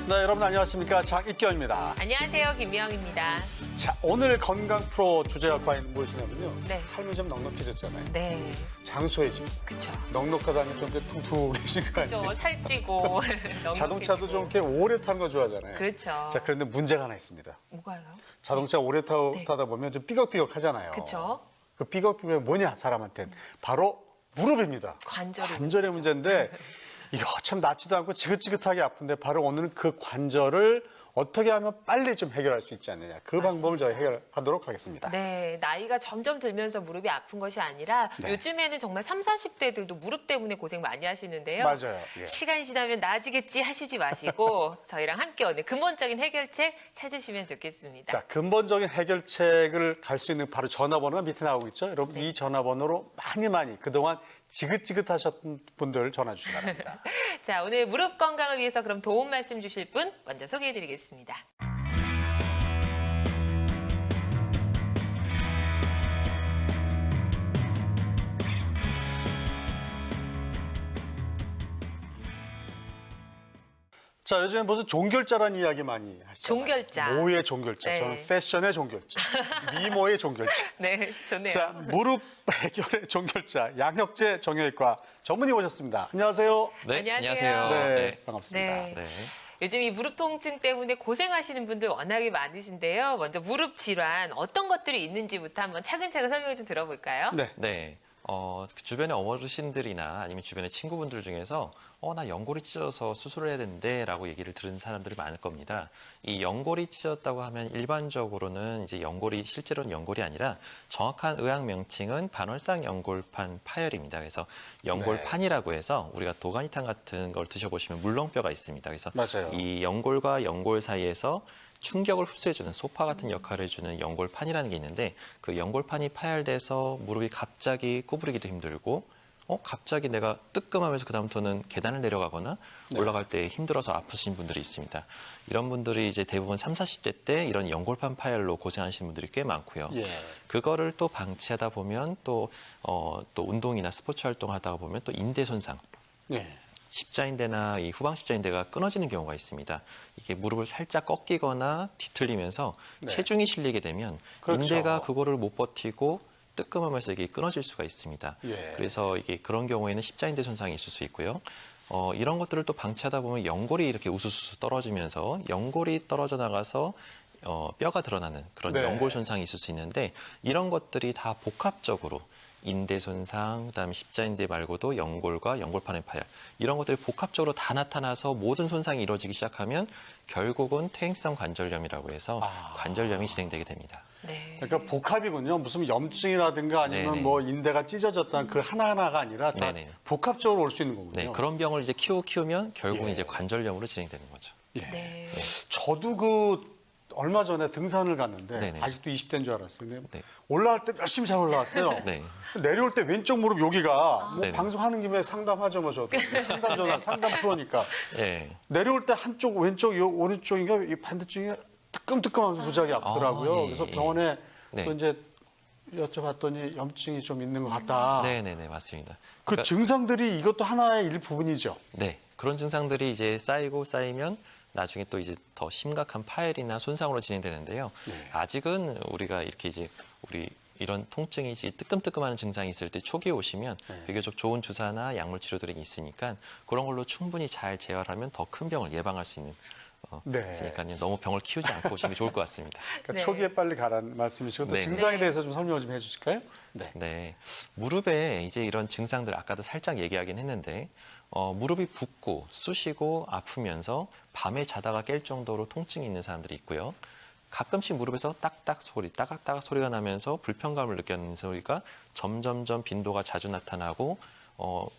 네, 여러분 안녕하십니까. 장익경입니다. 안녕하세요. 김미영입니다. 자, 오늘 건강 프로 주제가 과연 무엇이냐면요. 네. 삶이 좀 넉넉해졌잖아요. 네. 장소해지고 그쵸. 넉넉하다는 좀 퉁퉁해진 거 아니에요? 좀 살찌고. 자동차도 좀 이렇게 오래 타는 거 좋아하잖아요. 그렇죠. 자, 그런데 문제가 하나 있습니다. 뭐가요? 자동차 오래 타다 보면 좀 삐걱삐걱 하잖아요. 그쵸. 그 삐걱삐걱이 뭐냐, 사람한테는. 바로 무릎입니다. 관절의 문제인데 이거 참 낫지도 않고 지긋지긋하게 아픈데 바로 오늘은 그 관절을 어떻게 하면 빨리 좀 해결할 수 있지 않느냐. 그 맞습니다. 방법을 저희 해결하도록 하겠습니다. 네, 나이가 점점 들면서 무릎이 아픈 것이 아니라 네. 요즘에는 정말 30, 40대들도 무릎 때문에 고생 많이 하시는데요. 맞아요. 예. 시간이 지나면 나아지겠지 하시지 마시고 저희랑 함께 오늘 근본적인 해결책 찾으시면 좋겠습니다. 자, 근본적인 해결책을 갈 수 있는 바로 전화번호가 밑에 나오고 있죠. 여러분 네. 이 전화번호로 많이 그동안 지긋지긋하셨던 분들 전화 주시기 바랍니다. 자, 오늘 무릎 건강을 위해서 그럼 도움 말씀 주실 분 먼저 소개해드리겠습니다. 자, 요즘에 무슨 종결자라는 이야기 많이 하시잖아요. 종결자. 모의 종결자. 네. 저는 패션의 종결자. 미모의 종결자. 네, 좋네요. 자, 무릎 해결의 종결자 양혁재 정형외과 전문의 오셨습니다. 안녕하세요. 네, 안녕하세요. 안녕하세요. 네, 반갑습니다. 네. 네. 요즘 이 무릎 통증 때문에 고생하시는 분들 워낙에 많으신데요. 먼저 무릎 질환 어떤 것들이 있는지부터 한번 차근차근 설명을 좀 들어볼까요? 네. 네. 그 주변의 어르신들이나 아니면 주변의 친구분들 중에서 나 연골이 찢어서 수술을 해야 되는데 라고 얘기를 들은 사람들이 많을 겁니다. 이 연골이 찢어졌다고 하면 일반적으로는 이제 연골이 실제로는 연골이 아니라 정확한 의학 명칭은 반월상 연골판 파열입니다. 그래서 연골판이라고 해서 우리가 도가니탕 같은 걸 드셔보시면 물렁뼈가 있습니다. 그래서 맞아요. 이 연골과 연골 사이에서 충격을 흡수해주는 소파 같은 역할을 해주는 연골판이라는 게 있는데 그 연골판이 파열돼서 무릎이 갑자기 구부리기도 힘들고 갑자기 내가 뜨끔하면서 그다음부터는 계단을 내려가거나 네. 올라갈 때 힘들어서 아프신 분들이 있습니다. 이런 분들이 이제 대부분 30, 40대 때 이런 연골판 파열로 고생하시는 분들이 꽤 많고요. 예. 그거를 또 방치하다 보면 또 운동이나 스포츠 활동하다 보면 또 인대 손상, 네. 십자인대나 이 후방 십자인대가 끊어지는 경우가 있습니다. 이게 무릎을 살짝 꺾이거나 뒤틀리면서 네. 체중이 실리게 되면 그렇죠. 인대가 그거를 못 버티고 뜨끔하면서 이게 끊어질 수가 있습니다. 예. 그래서 이게 그런 경우에는 십자인대 손상이 있을 수 있고요. 이런 것들을 또 방치하다 보면 연골이 이렇게 우수수 떨어지면서 연골이 떨어져 나가서 뼈가 드러나는 그런 네. 연골 손상이 있을 수 있는데 이런 것들이 다 복합적으로 인대 손상, 그다음에 십자인대 말고도 연골과 연골판의 파열 이런 것들이 복합적으로 다 나타나서 모든 손상이 이루어지기 시작하면 결국은 퇴행성 관절염이라고 해서 관절염이 진행되게 됩니다. 네. 그러니까 복합이군요. 무슨 염증이라든가 아니면 네네. 뭐 인대가 찢어졌다는 그 하나하나가 아니라 다 네네. 복합적으로 올 수 있는 거군요. 네, 그런 병을 이제 키우면 결국은 예. 이제 관절염으로 진행되는 거죠. 예. 네. 저도 얼마 전에 등산을 갔는데 네네. 아직도 20대인 줄 알았어요. 근데 네. 올라갈 때 열심히 잘 올라갔어요. 네. 내려올 때 왼쪽 무릎 여기가 뭐 네네. 방송하는 김에 상담하죠 뭐 저도 상담 전화 상담 프로니까 예. 내려올 때 한쪽 왼쪽 요 오른쪽인가 이 반대쪽인가 뜨끔뜨끔하면서 무지하게 아프더라고요. 예, 그래서 예. 병원에 네. 또 이제 여쭤봤더니 염증이 좀 있는 것 같다. 네네네, 맞습니다. 그 그러니까 증상들이 이것도 하나의 일부분이죠. 네, 그런 증상들이 이제 쌓이면 나중에 또 이제 더 심각한 파열이나 손상으로 진행되는데요. 네. 아직은 우리가 이렇게 이제 이런 통증이 이제 뜨끔뜨끔하는 증상이 있을 때 초기에 오시면 네. 비교적 좋은 주사나 약물 치료들이 있으니까 그런 걸로 충분히 잘 재활하면 더 큰 병을 예방할 수 있는 네. 있으니까요. 너무 병을 키우지 않고 오시는 게 좋을 것 같습니다. 그러니까 네. 초기에 빨리 가라는 말씀이시고 또 네. 증상에 네. 대해서 좀 설명 좀 해주실까요? 네. 네. 무릎에 이제 이런 증상들 아까도 살짝 얘기하긴 했는데, 무릎이 붓고 쑤시고 아프면서 밤에 자다가 깰 정도로 통증이 있는 사람들이 있고요. 가끔씩 무릎에서 딱딱 소리, 따각따각 소리가 나면서 불편감을 느끼는 소리가 점점점 빈도가 자주 나타나고,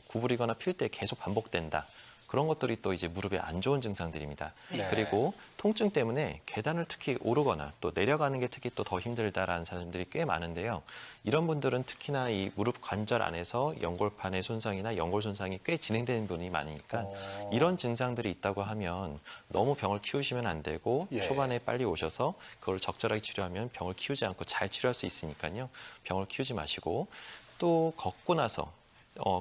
구부리거나 필 때 계속 반복된다. 그런 것들이 또 이제 무릎에 안 좋은 증상들입니다. 네. 그리고 통증 때문에 계단을 특히 오르거나 또 내려가는 게 특히 또 더 힘들다라는 사람들이 꽤 많은데요. 이런 분들은 특히나 이 무릎 관절 안에서 연골판의 손상이나 연골 손상이 꽤 진행되는 분이 많으니까 이런 증상들이 있다고 하면 너무 병을 키우시면 안 되고 예. 초반에 빨리 오셔서 그걸 적절하게 치료하면 병을 키우지 않고 잘 치료할 수 있으니까요. 병을 키우지 마시고 또 걷고 나서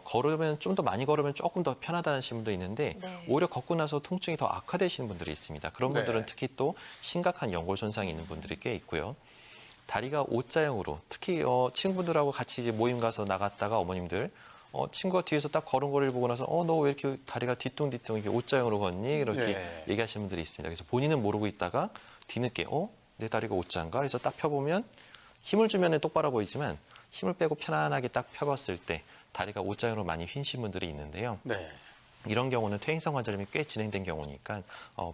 걸으면 좀 더 많이 걸으면 조금 더 편하다는 분도 있는데 네. 오히려 걷고 나서 통증이 더 악화되시는 분들이 있습니다. 그런 분들은 네. 특히 또 심각한 연골 손상이 있는 분들이 꽤 있고요. 다리가 O자형으로 특히 친구분들하고 같이 이제 모임 가서 나갔다가 어머님들 친구가 뒤에서 딱 걸음걸이를 보고 나서 너 왜 이렇게 다리가 뒤뚱뒤뚱 이렇게 O자형으로 걷니? 이렇게 네. 얘기하시는 분들이 있습니다. 그래서 본인은 모르고 있다가 뒤늦게 내 다리가 O자인가? 그래서 딱 펴보면 힘을 주면 똑바로 보이지만 힘을 빼고 편안하게 딱 펴봤을 때 다리가 O자형으로 많이 휜신 분들이 있는데요. 네. 이런 경우는 퇴행성 관절염이 꽤 진행된 경우니까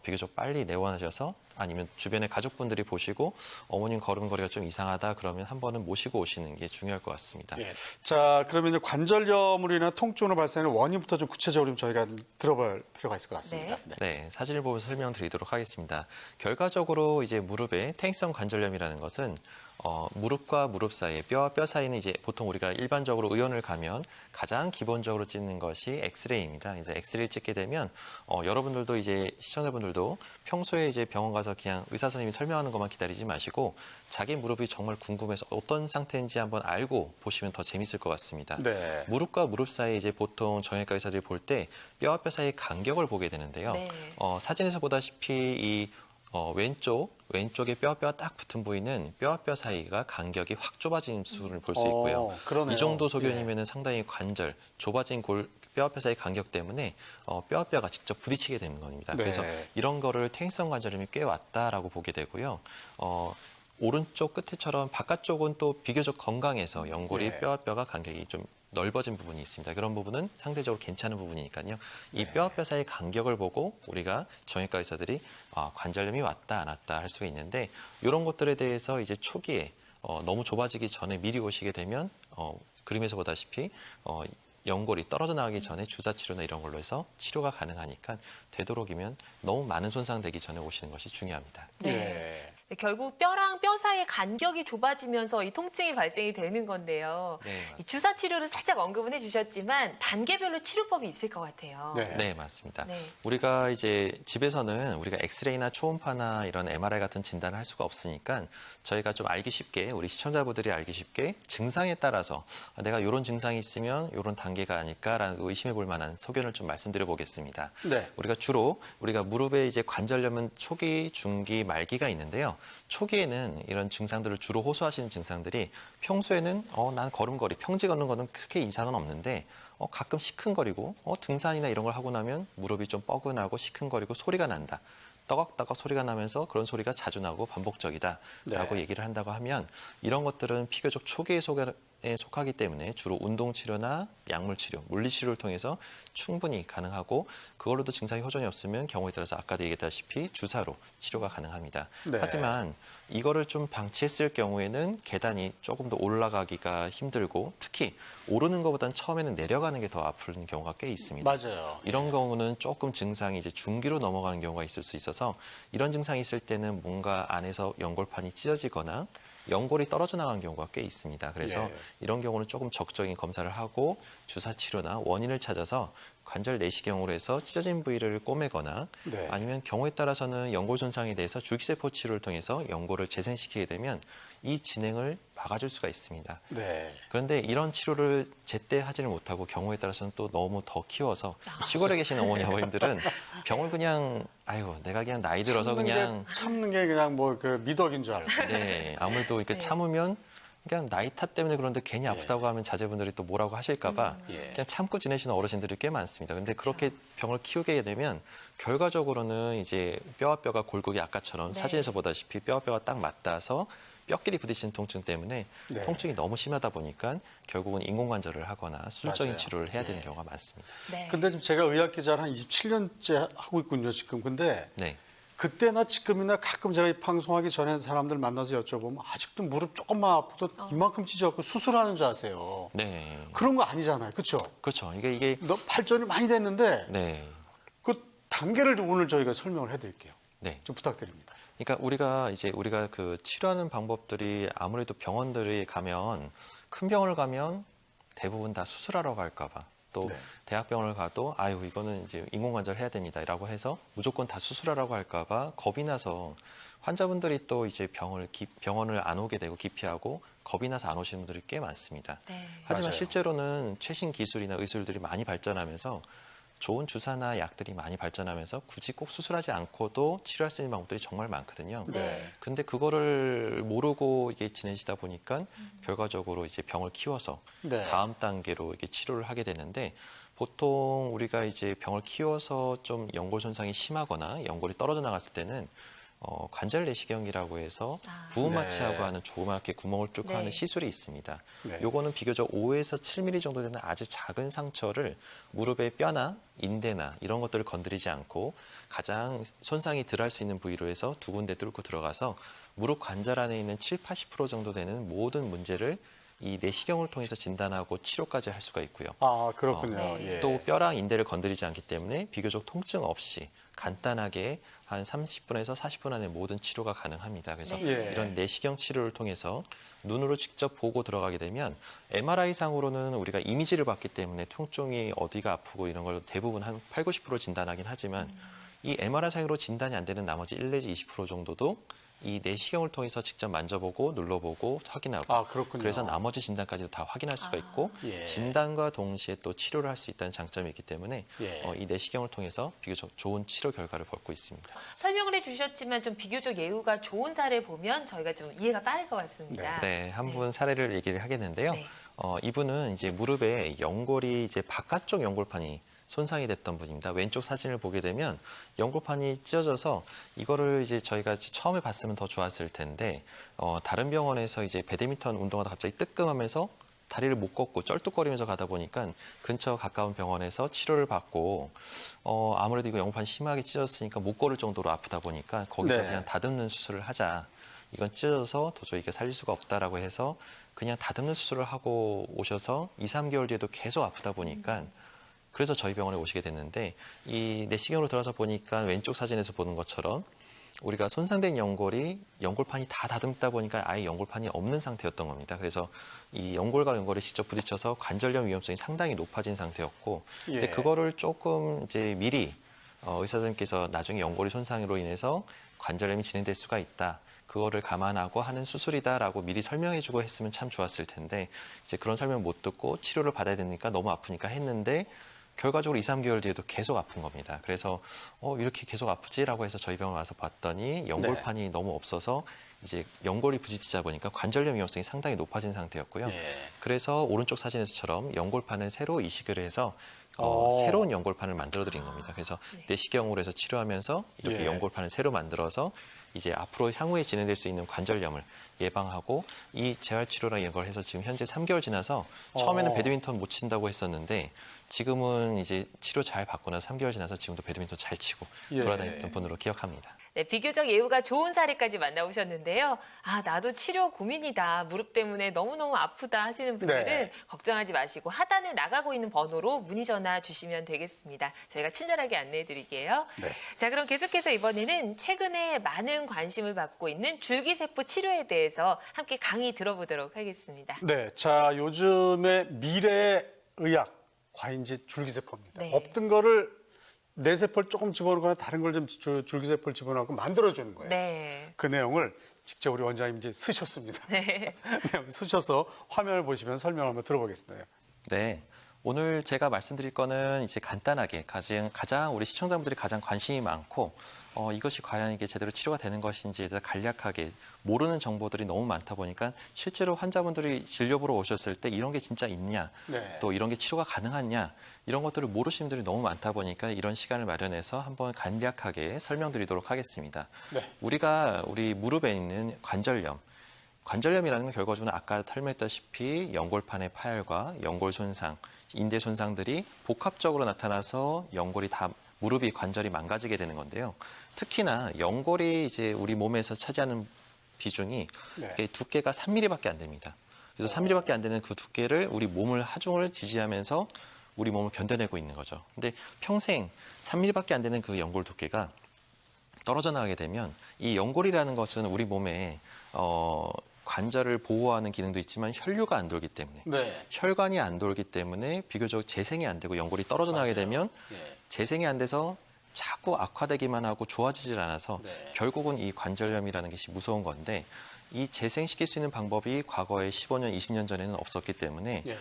비교적 빨리 내원하셔서 아니면 주변의 가족분들이 보시고 어머님 걸음걸이가 좀 이상하다 그러면 한 번은 모시고 오시는 게 중요할 것 같습니다. 예. 자, 그러면 이제 관절염으로 인한 통증으로 발생하는 원인부터 좀 구체적으로 좀 저희가 들어볼 필요가 있을 것 같습니다. 네. 네, 사진을 보면서 설명드리도록 하겠습니다. 결과적으로 이제 무릎의 퇴행성 관절염이라는 것은 무릎과 무릎 사이에 뼈와 뼈 사이는 이제 보통 우리가 일반적으로 의원을 가면 가장 기본적으로 찍는 것이 엑스레이입니다. 이제 엑스레이를 찍게 되면 여러분들도 이제 시청자분들도 평소에 이제 병원 가서 그냥 의사 선생님이 설명하는 것만 기다리지 마시고 자기 무릎이 정말 궁금해서 어떤 상태인지 한번 알고 보시면 더 재밌을 것 같습니다. 네. 무릎과 무릎 사이에 이제 보통 정형외과 의사들이 볼 때 뼈와 뼈 사이의 간격을 보게 되는데요. 네. 사진에서 보다시피 이 왼쪽에 뼈와 딱 붙은 부위는 뼈와 뼈 사이가 간격이 확 좁아진 수를 볼 수 있고요. 그러네요. 이 정도 소견이면 상당히 관절, 좁아진 뼈와 뼈 사이 간격 때문에 뼈와 뼈가 직접 부딪히게 되는 겁니다. 네. 그래서 이런 거를 퇴행성 관절염이 꽤 왔다라고 보게 되고요. 오른쪽 끝에처럼 바깥쪽은 또 비교적 건강해서 연골이 네. 뼈와 뼈가 간격이 좀 넓어진 부분이 있습니다. 그런 부분은 상대적으로 괜찮은 부분이니까요. 이 네. 뼈와 뼈 사이의 간격을 보고 우리가 정형외과 의사들이 관절염이 왔다 안 왔다 할 수가 있는데 이런 것들에 대해서 이제 초기에 너무 좁아지기 전에 미리 오시게 되면 그림에서 보다시피 연골이 떨어져 나가기 전에 주사 치료나 이런 걸로 해서 치료가 가능하니까 되도록이면 너무 많은 손상되기 전에 오시는 것이 중요합니다. 네. 예. 결국 뼈랑 뼈 사이의 간격이 좁아지면서 이 통증이 발생이 되는 건데요. 네, 맞습니다. 이 주사 치료를 살짝 언급은 해주셨지만 단계별로 치료법이 있을 것 같아요. 네. 네, 맞습니다. 네. 우리가 이제 집에서는 우리가 엑스레이나 초음파나 이런 MRI 같은 진단을 할 수가 없으니까 저희가 좀 알기 쉽게 우리 시청자분들이 알기 쉽게 증상에 따라서 내가 이런 증상이 있으면 이런 단계가 아닐까라는 의심해 볼 만한 소견을 좀 말씀드려 보겠습니다. 네. 우리가 무릎에 이제 관절염은 초기, 중기, 말기가 있는데요. 초기에는 이런 증상들을 주로 호소하시는 증상들이 평소에는 난 걸음걸이, 평지 걷는 거는 크게 이상은 없는데 가끔 시큰거리고 등산이나 이런 걸 하고 나면 무릎이 좀 뻐근하고 시큰거리고 소리가 난다. 떠걱떠걱 소리가 나면서 그런 소리가 자주 나고 반복적이다라고 네. 얘기를 한다고 하면 이런 것들은 비교적 초기에 속하기 때문에 주로 운동치료나 약물치료, 물리치료를 통해서 충분히 가능하고 그걸로도 증상이 호전이 없으면 경우에 따라서 아까도 얘기했다시피 주사로 치료가 가능합니다. 네. 하지만 이거를 좀 방치했을 경우에는 계단이 조금 더 올라가기가 힘들고 특히 오르는 것보다는 처음에는 내려가는 게 더 아픈 경우가 꽤 있습니다. 맞아요. 이런 경우는 조금 증상이 이제 중기로 넘어가는 경우가 있을 수 있어서 이런 증상이 있을 때는 뭔가 안에서 연골판이 찢어지거나 연골이 떨어져 나가는 경우가 꽤 있습니다. 그래서 예. 이런 경우는 조금 적극적인 검사를 하고 주사 치료나 원인을 찾아서 관절 내시경으로 해서 찢어진 부위를 꼬매거나 네. 아니면 경우에 따라서는 연골 손상에 대해서 줄기세포 치료를 통해서 연골을 재생시키게 되면 이 진행을 막아줄 수가 있습니다. 네. 그런데 이런 치료를 제때 하지를 못하고 경우에 따라서는 또 너무 더 키워서 시골에 계시는 어머니 아버님들은 병을 그냥 내가 그냥 나이 들어서 참는 게 그냥 뭐 그 미덕인 줄 알고. 네, 아무래도 이렇게 네. 참으면 그냥 나이 탓 때문에 그런데 괜히 아프다고 하면 자제분들이 또 뭐라고 하실까봐 예. 그냥 참고 지내시는 어르신들이 꽤 많습니다. 근데 그렇게 병을 키우게 되면 결과적으로는 이제 뼈와 뼈가 골격이 아까처럼 네. 사진에서 보다시피 뼈와 뼈가 딱 맞닿아서 뼈끼리 부딪히는 통증 때문에 네. 통증이 너무 심하다 보니까 결국은 인공관절을 하거나 수술적인 맞아요. 치료를 해야 되는 네. 경우가 많습니다. 네. 근데 지금 제가 의학 기자를 한 27년째 하고 있군요, 지금. 근데 네. 그때나 지금이나 가끔 제가 이 방송하기 전에 사람들 만나서 여쭤보면 아직도 무릎 조금만 아파도 이만큼 찢어갖고 수술하는 줄 아세요. 네. 그런 거 아니잖아요. 그렇죠? 그렇죠. 이게 너 발전이 많이 됐는데 네. 그 단계를 좀 오늘 저희가 설명을 해드릴게요. 네. 좀 부탁드립니다. 그러니까 우리가 그 치료하는 방법들이 아무래도 병원들이 가면 큰 병원을 가면 대부분 다 수술하러 갈까 봐 또 네. 대학병원을 가도 아유 이거는 이제 인공관절 해야 됩니다라고 해서 무조건 다 수술하라고 할까봐 겁이 나서 환자분들이 또 이제 병원을 안 오게 되고 기피하고 겁이 나서 안 오시는 분들이 꽤 많습니다. 네. 하지만 맞아요. 실제로는 최신 기술이나 의술들이 많이 발전하면서 좋은 주사나 약들이 많이 발전하면서 굳이 꼭 수술하지 않고도 치료할 수 있는 방법들이 정말 많거든요. 네. 근데 그거를 모르고 이게 지내시다 보니까 결과적으로 이제 병을 키워서 네. 다음 단계로 이게 치료를 하게 되는데 보통 우리가 이제 병을 키워서 좀 연골 손상이 심하거나 연골이 떨어져 나갔을 때는 관절 내시경이라고 해서 부분 마취하고 네. 하는 조그맣게 구멍을 뚫고 네. 하는 시술이 있습니다. 네. 요거는 비교적 5에서 7mm 정도 되는 아주 작은 상처를 무릎의 뼈나 인대나 이런 것들을 건드리지 않고 가장 손상이 덜 할 수 있는 부위로 해서 두 군데 뚫고 들어가서 무릎 관절 안에 있는 7, 80% 정도 되는 모든 문제를 이 내시경을 통해서 진단하고 치료까지 할 수가 있고요. 아, 그렇군요. 네. 예. 또 뼈랑 인대를 건드리지 않기 때문에 비교적 통증 없이 간단하게 한 30분에서 40분 안에 모든 치료가 가능합니다. 그래서 네. 예. 이런 내시경 치료를 통해서 눈으로 직접 보고 들어가게 되면 MRI상으로는 우리가 이미지를 봤기 때문에 통증이 어디가 아프고 이런 걸 대부분 한 8, 90% 진단하긴 하지만 이 MRI상으로 진단이 안 되는 나머지 1 내지 20% 정도도 이 내시경을 통해서 직접 만져보고 눌러보고 확인하고 아, 그렇군요. 그래서 나머지 진단까지도 다 확인할 수가 있고 예. 진단과 동시에 또 치료를 할 수 있다는 장점이 있기 때문에 예. 이 내시경을 통해서 비교적 좋은 치료 결과를 얻고 있습니다. 설명을 해주셨지만 좀 비교적 예후가 좋은 사례 보면 저희가 좀 이해가 빠를 것 같습니다. 네, 한 분 사례를 얘기를 하겠는데요. 네. 이분은 이제 무릎에 연골이 이제 바깥쪽 연골판이 손상이 됐던 분입니다. 왼쪽 사진을 보게 되면 연골판이 찢어져서 이거를 이제 저희가 처음에 봤으면 더 좋았을 텐데 다른 병원에서 이제 배드민턴 운동하다 갑자기 뜨끔하면서 다리를 못 걷고 쩔뚝거리면서 가다 보니까 근처 가까운 병원에서 치료를 받고 아무래도 이거 연골판이 심하게 찢어졌으니까 못 걸을 정도로 아프다 보니까 거기서 네. 그냥 다듬는 수술을 하자. 이건 찢어져서 도저히 이게 살릴 수가 없다라고 해서 그냥 다듬는 수술을 하고 오셔서 2, 3개월 뒤에도 계속 아프다 보니까 그래서 저희 병원에 오시게 됐는데 이 내시경으로 들어가서 보니까 왼쪽 사진에서 보는 것처럼 우리가 손상된 연골판이 다 다듬다 보니까 아예 연골판이 없는 상태였던 겁니다. 그래서 이 연골과 연골이 직접 부딪혀서 관절염 위험성이 상당히 높아진 상태였고 근데 예. 그거를 조금 이제 미리 의사 선생님께서 나중에 연골이 손상으로 인해서 관절염이 진행될 수가 있다. 그거를 감안하고 하는 수술이다라고 미리 설명해주고 했으면 참 좋았을 텐데 이제 그런 설명 못 듣고 치료를 받아야 되니까 너무 아프니까 했는데 결과적으로 2, 3개월 뒤에도 계속 아픈 겁니다. 그래서 이렇게 계속 아프지라고 해서 저희 병원 와서 봤더니 연골판이 너무 없어서 이제 연골이 부딪히다 보니까 관절염 위험성이 상당히 높아진 상태였고요. 예. 그래서 오른쪽 사진에서처럼 연골판을 새로 이식을 해서 새로운 연골판을 만들어 드린 겁니다. 그래서 내시경으로 해서 치료하면서 이렇게 예. 연골판을 새로 만들어서 이제 앞으로 향후에 진행될 수 있는 관절염을 예방하고 이 재활치료랑 이런 걸 해서 지금 현재 3개월 지나서 처음에는 배드민턴 못 친다고 했었는데 지금은 이제 치료 잘 받고 나서 3개월 지나서 지금도 배드민턴 잘 치고 예. 돌아다녔던 분으로 기억합니다. 네, 비교적 예후가 좋은 사례까지 만나보셨는데요. 아, 나도 치료 고민이다. 무릎 때문에 너무너무 아프다 하시는 분들은 네. 걱정하지 마시고 하단에 나가고 있는 번호로 문의 전화 주시면 되겠습니다. 저희가 친절하게 안내해 드릴게요. 네. 자, 그럼 계속해서 이번에는 최근에 많은 관심을 받고 있는 줄기세포 치료에 대해서 함께 강의 들어보도록 하겠습니다. 네, 자 요즘의 미래 의학 과인지 줄기세포입니다. 네. 없던 거를 뇌세포를 조금 집어넣거나 다른 걸 좀 줄기세포를 집어넣고 만들어주는 거예요. 네. 그 내용을 직접 우리 원장님 이제 쓰셨습니다. 네. 네, 쓰셔서 화면을 보시면 설명을 한번 들어보겠습니다. 네. 오늘 제가 말씀드릴 거는 이제 간단하게 가장 우리 시청자분들이 가장 관심이 많고 이것이 과연 이게 제대로 치료가 되는 것인지에 대해서 간략하게 모르는 정보들이 너무 많다 보니까 실제로 환자분들이 진료 보러 오셨을 때 이런 게 진짜 있냐, 네. 또 이런 게 치료가 가능하냐 이런 것들을 모르시는 분들이 너무 많다 보니까 이런 시간을 마련해서 한번 간략하게 설명드리도록 하겠습니다. 네. 우리 무릎에 있는 관절염이라는 건 결과적으로 아까 설명했다시피 연골판의 파열과 연골 손상, 인대 손상들이 복합적으로 나타나서 무릎이 관절이 망가지게 되는 건데요. 특히나 연골이 이제 우리 몸에서 차지하는 비중이 네. 이게 두께가 3mm밖에 안 됩니다. 그래서 3mm밖에 안 되는 그 두께를 우리 몸을 하중을 지지하면서 우리 몸을 견뎌내고 있는 거죠. 근데 평생 3mm밖에 안 되는 그 연골 두께가 떨어져 나가게 되면 이 연골이라는 것은 우리 몸에 관절을 보호하는 기능도 있지만 혈류가 안 돌기 때문에 네. 혈관이 안 돌기 때문에 비교적 재생이 안 되고 연골이 떨어져 나게 되면 예. 재생이 안 돼서 자꾸 악화되기만 하고 좋아지질 않아서 네. 결국은 이 관절염이라는 것이 무서운 건데 이 재생시킬 수 있는 방법이 과거에 15년, 20년 전에는 없었기 때문에 예.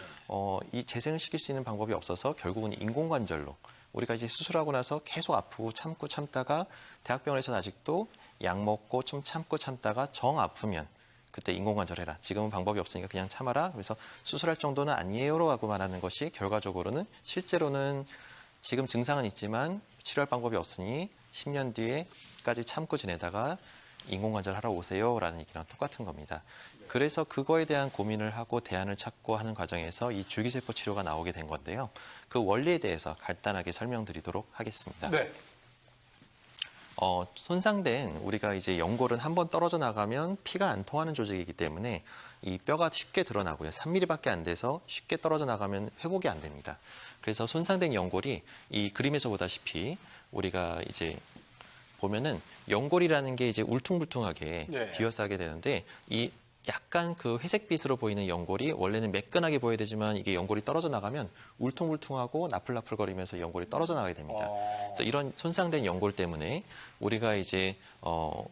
이 재생을 시킬 수 있는 방법이 없어서 결국은 인공관절로 우리가 이제 수술하고 나서 계속 아프고 참다가 대학병원에서는 아직도 약 먹고 좀 참다가 정 아프면 그때 인공관절 해라. 지금은 방법이 없으니까 그냥 참아라. 그래서 수술할 정도는 아니에요로 하고 말하는 것이 결과적으로는 실제로는 지금 증상은 있지만 치료할 방법이 없으니 10년 뒤에까지 참고 지내다가 인공관절 하러 오세요라는 얘기랑 똑같은 겁니다. 그래서 그거에 대한 고민을 하고 대안을 찾고 하는 과정에서 이 줄기세포 치료가 나오게 된 건데요. 그 원리에 대해서 간단하게 설명드리도록 하겠습니다. 네. 손상된 우리가 이제 연골은 한번 떨어져 나가면 피가 안 통하는 조직이기 때문에 이 뼈가 쉽게 드러나고요. 3mm밖에 안 돼서 쉽게 떨어져 나가면 회복이 안 됩니다. 그래서 손상된 연골이 이 그림에서 보다시피 우리가 이제 보면은 연골이라는 게 이제 울퉁불퉁하게 네. 뒤어싸게 되는데 이 약간 그 회색빛으로 보이는 연골이 원래는 매끈하게 보여야 되지만 이게 연골이 떨어져 나가면 울퉁불퉁하고 나풀나풀거리면서 연골이 떨어져 나가게 됩니다. 그래서 이런 손상된 연골 때문에 우리가 이제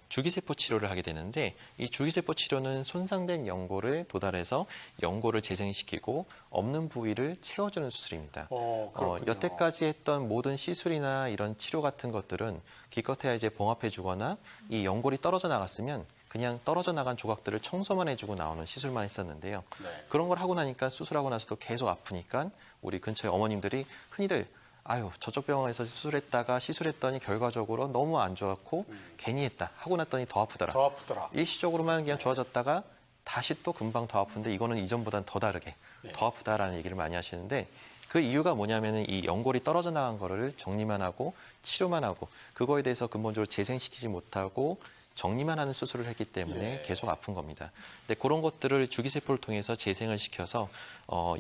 줄기세포 치료를 하게 되는데 이 줄기세포 치료는 손상된 연골을 도달해서 연골을 재생시키고 없는 부위를 채워주는 수술입니다. 그렇군요. 여태까지 했던 모든 시술이나 이런 치료 같은 것들은 기껏해야 이제 봉합해주거나 이 연골이 떨어져 나갔으면 그냥 떨어져 나간 조각들을 청소만 해주고 나오는 시술만 했었는데요. 네. 그런 걸 하고 나니까 수술하고 나서도 계속 아프니까 우리 근처에 어머님들이 흔히들 아유 저쪽 병원에서 수술했다가 시술했더니 결과적으로 너무 안 좋았고 괜히 했다 하고 났더니 더 아프더라. 더 아프더라. 일시적으로만 그냥 좋아졌다가 다시 또 금방 더 아픈데 이거는 이전보다는 더 다르게 더 아프다라는 얘기를 많이 하시는데 그 이유가 뭐냐면은 이 연골이 떨어져 나간 거를 정리만 하고 치료만 하고 그거에 대해서 근본적으로 재생시키지 못하고 정리만 하는 수술을 했기 때문에 계속 아픈 겁니다. 근데 그런 것들을 줄기세포를 통해서 재생을 시켜서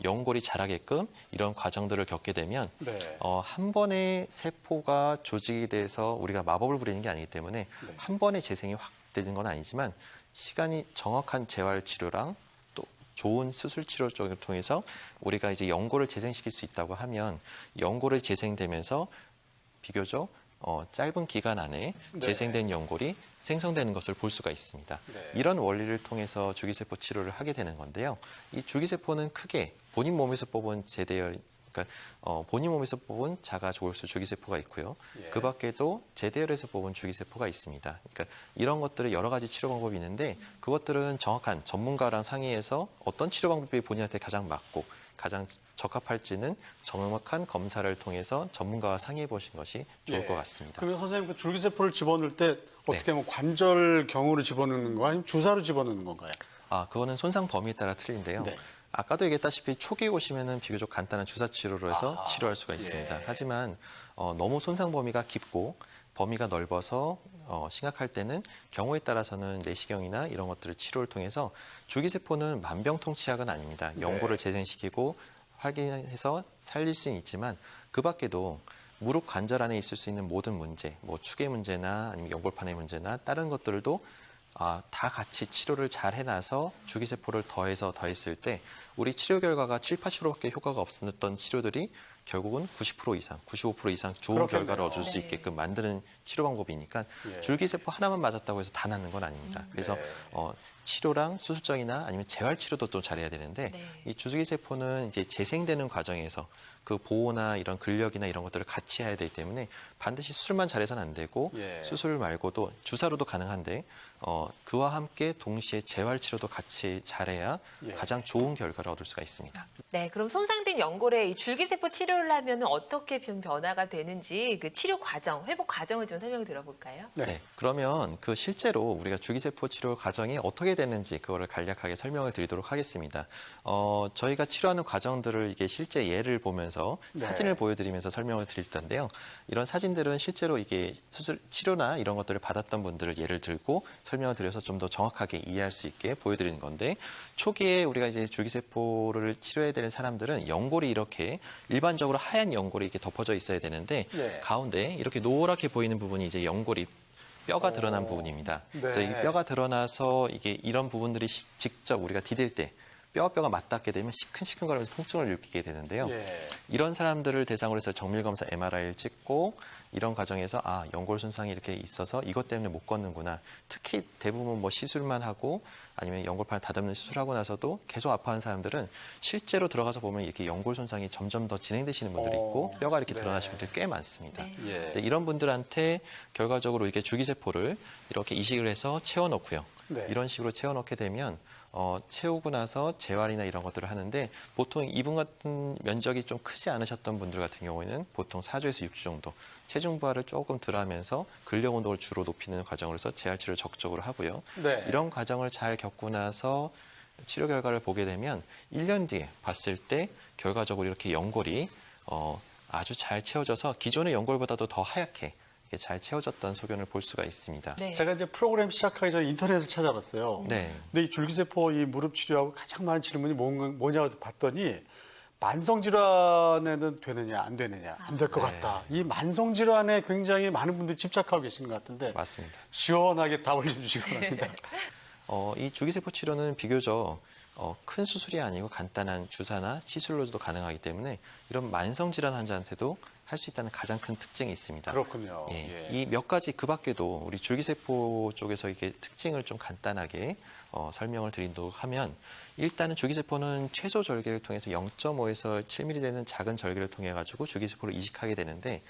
연골이 자라게끔 이런 과정들을 겪게 되면 네. 한 번에 세포가 조직이 돼서 우리가 마법을 부리는 게 아니기 때문에 한 번에 재생이 확 되는 건 아니지만 시간이 정확한 재활 치료랑 또 좋은 수술 치료 쪽을 통해서 우리가 이제 연골을 재생시킬 수 있다고 하면 연골을 재생되면서 비교적 짧은 기간 안에 재생된 연골이 생성되는 것을 볼 수가 있습니다. 네. 이런 원리를 통해서 줄기세포 치료를 하게 되는 건데요. 이 줄기세포는 크게 본인 몸에서 뽑은 그러니까 본인 몸에서 뽑은 자가 조골수 줄기세포가 있고요. 그 밖에도 제대열에서 뽑은 줄기세포가 있습니다. 그러니까 이런 것들을 여러 가지 치료 방법이 있는데 그것들은 정확한 전문가랑 상의해서 어떤 치료 방법이 본인한테 가장 맞고 가장 적합할지는 정확한 검사를 통해서 전문가와 상의해 보신 것이 좋을 것 같습니다. 그러면 선생님 그 줄기세포를 집어넣을 때 어떻게 하면 관절경으로 집어넣는 거 아니면 주사로 집어넣는 건가요? 그거는 손상 범위에 따라 틀린데요. 네. 아까도 얘기했다시피 초기에 오시면은 비교적 간단한 주사 치료로 해서 치료할 수가 있습니다. 하지만 너무 손상 범위가 깊고 범위가 넓어서 심각할 때는 경우에 따라서는 내시경이나 이런 것들을 치료를 통해서 줄기세포는 만병통치약은 아닙니다. 연골을 재생시키고 확인해서 살릴 수는 있지만 그 밖에도 무릎 관절 안에 있을 수 있는 모든 문제, 뭐 축의 문제나 아니면 연골판의 문제나 다른 것들도 다 같이 치료를 잘 해놔서 줄기세포를 더했을 때 우리 치료 결과가 7, 80%밖에 효과가 없었던 치료들이 결국은 90% 이상, 95% 이상 좋은 그렇겠네요. 결과를 얻을 수 있게끔 만드는 치료 방법이니까 줄기세포 하나만 맞았다고 해서 다 낫는 건 아닙니다. 그래서 치료랑 수술적이나 아니면 재활 치료도 또 잘해야 되는데 이 줄기세포는 이제 재생되는 과정에서 그 보호나 이런 근력이나 이런 것들을 같이 해야 되기 때문에 반드시 수술만 잘해서는 안 되고 수술 말고도 주사로도 가능한데 그와 함께 동시에 재활 치료도 같이 잘해야 가장 좋은 결과를 얻을 수가 있습니다. 네, 그럼 손상된 연골에 이 줄기세포 치료를 하면 어떻게 좀 변화가 되는지 그 치료 과정, 회복 과정을 좀 설명 들어볼까요? 네. 그러면 그 실제로 우리가 줄기세포 치료 과정이 어떻게 되는지 그거를 간략하게 설명을 드리도록 하겠습니다. 저희가 치료하는 과정들을 이게 실제 예를 보면서 사진을 보여드리면서 설명을 드릴 텐데요. 이런 사진들은 실제로 이게 수술 치료나 이런 것들을 받았던 분들을 예를 들고 설명을 드려서 좀 더 정확하게 이해할 수 있게 보여드리는 건데 초기에 우리가 이제 줄기세포를 치료해야 되는 사람들은 연골이 이렇게 일반적으로 하얀 연골이 이렇게 덮어져 있어야 되는데 가운데 이렇게 노랗게 보이는 부분이 이제 연골이 뼈가 드러난 부분입니다. 네. 그래서 이 뼈가 드러나서 이게 이런 부분들이 직접 우리가 디딜 때 뼈가 맞닿게 되면 시큰시큰거리면서 통증을 느끼게 되는데요. 예. 이런 사람들을 대상으로 해서 정밀검사 MRI를 찍고 이런 과정에서 연골 손상이 이렇게 있어서 이것 때문에 못 걷는구나. 특히 대부분 뭐 시술만 하고 아니면 연골판을 다듬는 시술하고 나서도 계속 아파하는 사람들은 실제로 들어가서 보면 이렇게 연골 손상이 점점 더 진행되시는 분들이 있고 뼈가 이렇게 네. 드러나시는 분들이 꽤 많습니다. 네. 예. 근데 이런 분들한테 결과적으로 이렇게 줄기세포를 이렇게 이식을 해서 채워넣고요. 네. 이런 식으로 채워넣게 되면 채우고 나서 재활이나 이런 것들을 하는데 보통 이분 같은 면적이 좀 크지 않으셨던 분들 같은 경우에는 보통 4주에서 6주 정도 체중 부하를 조금 덜 하면서 근력 운동을 주로 높이는 과정으로 해서 재활 치료를 적극적으로 하고요. 네. 이런 과정을 잘 겪고 나서 치료 결과를 보게 되면 1년 뒤에 봤을 때 결과적으로 이렇게 연골이 아주 잘 채워져서 기존의 연골보다도 더 하얗게 잘 채워졌다는 소견을 볼 수가 있습니다. 네. 제가 이제 프로그램 시작하기 전에 인터넷을 찾아봤어요. 네. 근데 이 줄기세포 이 무릎 치료하고 가장 많은 질문이 뭐냐 봤더니 만성 질환에는 되느냐 안 되느냐 안 될 것 네. 같다. 이 만성 질환에 굉장히 많은 분들이 집착하고 계시는 것 같은데 맞습니다. 시원하게 답을 좀 주시기 바랍니다. 이 줄기세포 치료는 비교적 큰 수술이 아니고 간단한 주사나 시술로도 가능하기 때문에 이런 만성 질환 환자한테도 할 수 있다는 가장 큰 특징이 있습니다. 그렇군요. 예. 예. 이 몇 가지 그 밖에도 우리 줄기세포 쪽에서 이게 특징을 좀 간단하게 설명을 드리도록 하면 일단은 줄기세포는 최소 절개를 통해서 0.5에서 7mm 되는 작은 절개를 통해 가지고 줄기세포를 이식하게 되는데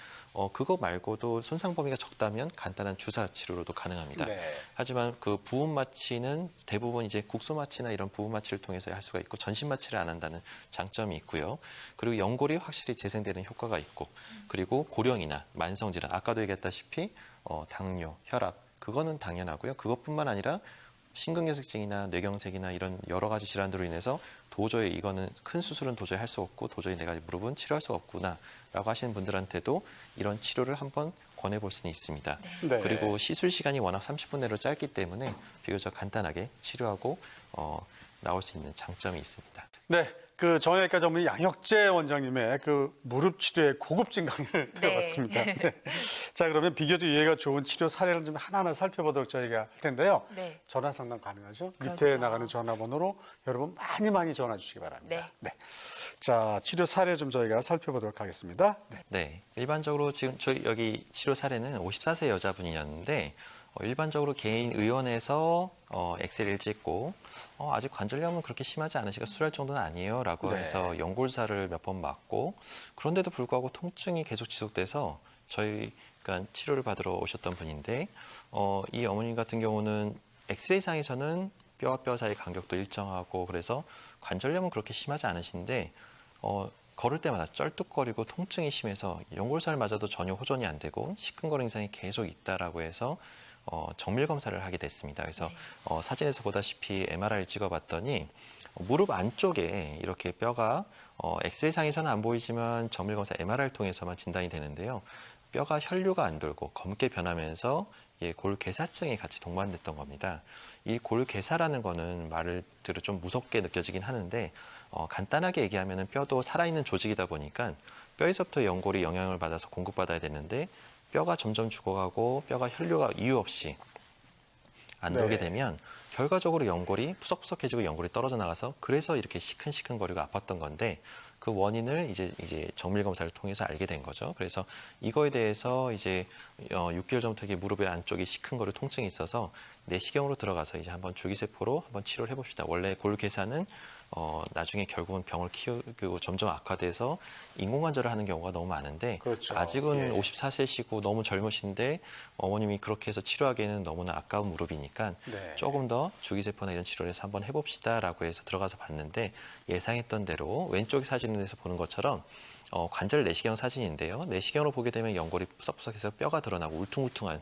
그거 말고도 손상 범위가 적다면 간단한 주사 치료로도 가능합니다. 네. 하지만 그 부분 마취는 대부분 이제 국소 마취나 이런 부분 마취를 통해서 할 수가 있고 전신 마취를 안 한다는 장점이 있고요. 그리고 연골이 확실히 재생되는 효과가 있고 그리고 고령이나 만성 질환 아까도 얘기했다시피 당뇨, 혈압 그거는 당연하고요. 그것뿐만 아니라 심근경색증이나 뇌경색이나 이런 여러 가지 질환들로 인해서 도저히 이거는 큰 수술은 도저히 할 수 없고 도저히 내가 무릎은 치료할 수가 없구나라고 하시는 분들한테도 이런 치료를 한번 권해볼 수는 있습니다. 네. 그리고 시술 시간이 워낙 30분 내로 짧기 때문에 비교적 간단하게 치료하고 나올 수 있는 장점이 있습니다. 네. 그 정형외과 전문의 양혁재 원장님의 그 무릎 치료의 고급진 강의를 들어봤습니다. 네. 자, 그러면 비교적 이해가 좋은 치료 사례를 좀 하나하나 살펴보도록 저희가 할 텐데요. 네. 전화 상담 가능하죠? 그렇죠. 밑에 나가는 전화번호로 여러분 많이 전화 주시기 바랍니다. 네. 자, 치료 사례 좀 저희가 살펴보도록 하겠습니다. 네. 네, 일반적으로 지금 저희 여기 치료 사례는 54세 여자분이었는데 일반적으로 개인 의원에서 엑스레이를 찍고 아직 관절염은 그렇게 심하지 않으시고 수술할 정도는 아니에요라고 네. 해서 연골사를 몇 번 맞고 그런데도 불구하고 통증이 계속 지속돼서 저희가 치료를 받으러 오셨던 분인데 이 어머님 같은 경우는 엑스레이상에서는 뼈와 뼈 사이 간격도 일정하고 그래서 관절염은 그렇게 심하지 않으신데 걸을 때마다 쩔뚝거리고 통증이 심해서 연골살을 맞아도 전혀 호전이 안 되고 시큰거리는 현상이 계속 있다라고 해서 정밀 검사를 하게 됐습니다. 그래서 사진에서 보다시피 MRI를 찍어봤더니 무릎 안쪽에 이렇게 뼈가 엑스레이상에서는 안 보이지만 정밀 검사 MRI를 통해서만 진단이 되는데요. 뼈가 혈류가 안 돌고 검게 변하면서 골괴사증이 같이 동반됐던 겁니다. 이 골괴사라는 거는 말을 들어 좀 무섭게 느껴지긴 하는데 간단하게 얘기하면 뼈도 살아있는 조직이다 보니까 뼈에서부터 연골이 영향을 받아서 공급받아야 되는데 뼈가 점점 죽어가고 뼈가 혈류가 이유 없이 안 돌게 네. 되면 결과적으로 연골이 푸석푸석해지고 연골이 떨어져 나가서 그래서 이렇게 시큰시큰거리고 아팠던 건데 그 원인을 이제 정밀 검사를 통해서 알게 된 거죠. 그래서 이거에 대해서 이제 6개월 전부터 이게 무릎의 안쪽이 시큰거리고 통증이 있어서 내시경으로 들어가서 이제 한번 줄기세포로 한번 치료를 해봅시다. 원래 골괴사는 나중에 결국은 병을 키우고 점점 악화돼서 인공관절을 하는 경우가 너무 많은데 그렇죠. 아직은 예. 54세시고 너무 젊으신데 어머님이 그렇게 해서 치료하기에는 너무나 아까운 무릎이니까 네. 조금 더 줄기세포나 이런 치료를 해서 한번 해봅시다라고 해서 들어가서 봤는데 예상했던 대로 왼쪽 사진에서 보는 것처럼 관절 내시경 사진인데요. 내시경으로 보게 되면 연골이 푸석푸석해서 뼈가 드러나고 울퉁불퉁한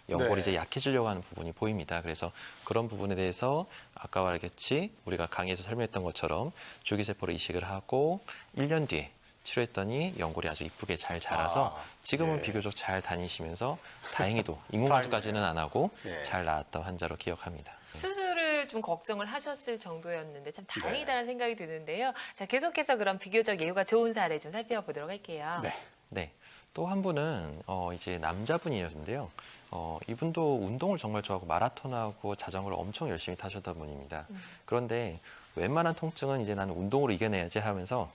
연골이 네. 이제 약해지려고 하는 부분이 보입니다. 그래서 그런 부분에 대해서 아까 말했지 우리가 강의에서 설명했던 것처럼 줄기세포를 이식을 하고 1년 뒤에 치료했더니 연골이 아주 이쁘게 잘 자라서 지금은 예. 비교적 잘 다니시면서 다행히도 인공관절까지는 안 하고 예. 잘 나았던 환자로 기억합니다. 수술을 좀 걱정을 하셨을 정도였는데 참 다행이다라는 생각이 드는데요. 자, 계속해서 그럼 비교적 예후가 좋은 사례 좀 살펴보도록 할게요. 네. 네. 또 한 분은 이제 남자분이었는데요. 이분도 운동을 정말 좋아하고 마라톤하고 자전거를 엄청 열심히 타셨던 분입니다. 그런데 웬만한 통증은 이제 나는 운동으로 이겨내야지 하면서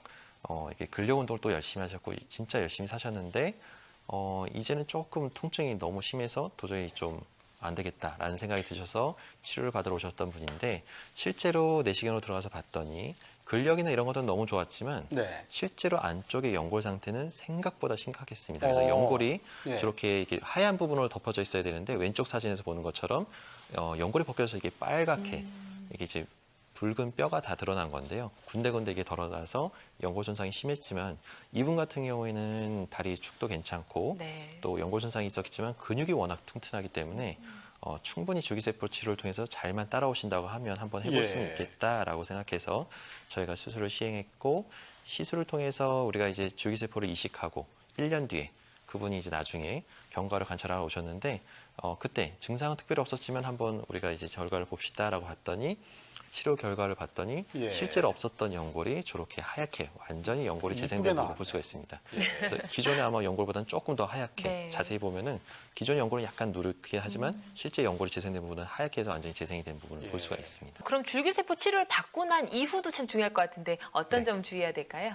이렇게 근력 운동을 또 열심히 하셨고 진짜 열심히 사셨는데 이제는 조금 통증이 너무 심해서 도저히 좀 안 되겠다라는 생각이 드셔서 치료를 받으러 오셨던 분인데 실제로 내시경으로 들어가서 봤더니 근력이나 이런 것도 너무 좋았지만 네. 실제로 안쪽의 연골 상태는 생각보다 심각했습니다. 그래서 연골이 예. 저렇게 이렇게 하얀 부분으로 덮어져 있어야 되는데 왼쪽 사진에서 보는 것처럼 연골이 벗겨져서 이게 빨갛게 이게 이제 붉은 뼈가 다 드러난 건데요. 군데군데 이게 드러나서 연골 손상이 심했지만 이분 같은 경우에는 다리 축도 괜찮고 네. 또 연골 손상이 있었지만 근육이 워낙 튼튼하기 때문에 충분히 줄기세포 치료를 통해서 잘만 따라오신다고 하면 한번 해볼 수는 예. 있겠다라고 생각해서 저희가 수술을 시행했고 시술을 통해서 우리가 이제 줄기세포를 이식하고 1년 뒤에 그분이 이제 나중에 경과를 관찰하러 오셨는데 그때 증상은 특별히 없었지만 한번 우리가 이제 결과를 봅시다라고 봤더니 치료 결과를 봤더니 예. 실제로 없었던 연골이 저렇게 하얗게 완전히 연골이 재생된 걸 볼 수가 있습니다. 그래서 기존의 아마 연골보다는 조금 더 하얗게 네. 자세히 보면은 기존 연골은 약간 누렇긴 하지만 실제 연골이 재생된 부분은 하얗게 해서 완전히 재생이 된 부분을 볼 수가 있습니다. 그럼 줄기세포 치료를 받고 난 이후도 참 중요할 것 같은데 어떤 네. 점 주의해야 될까요?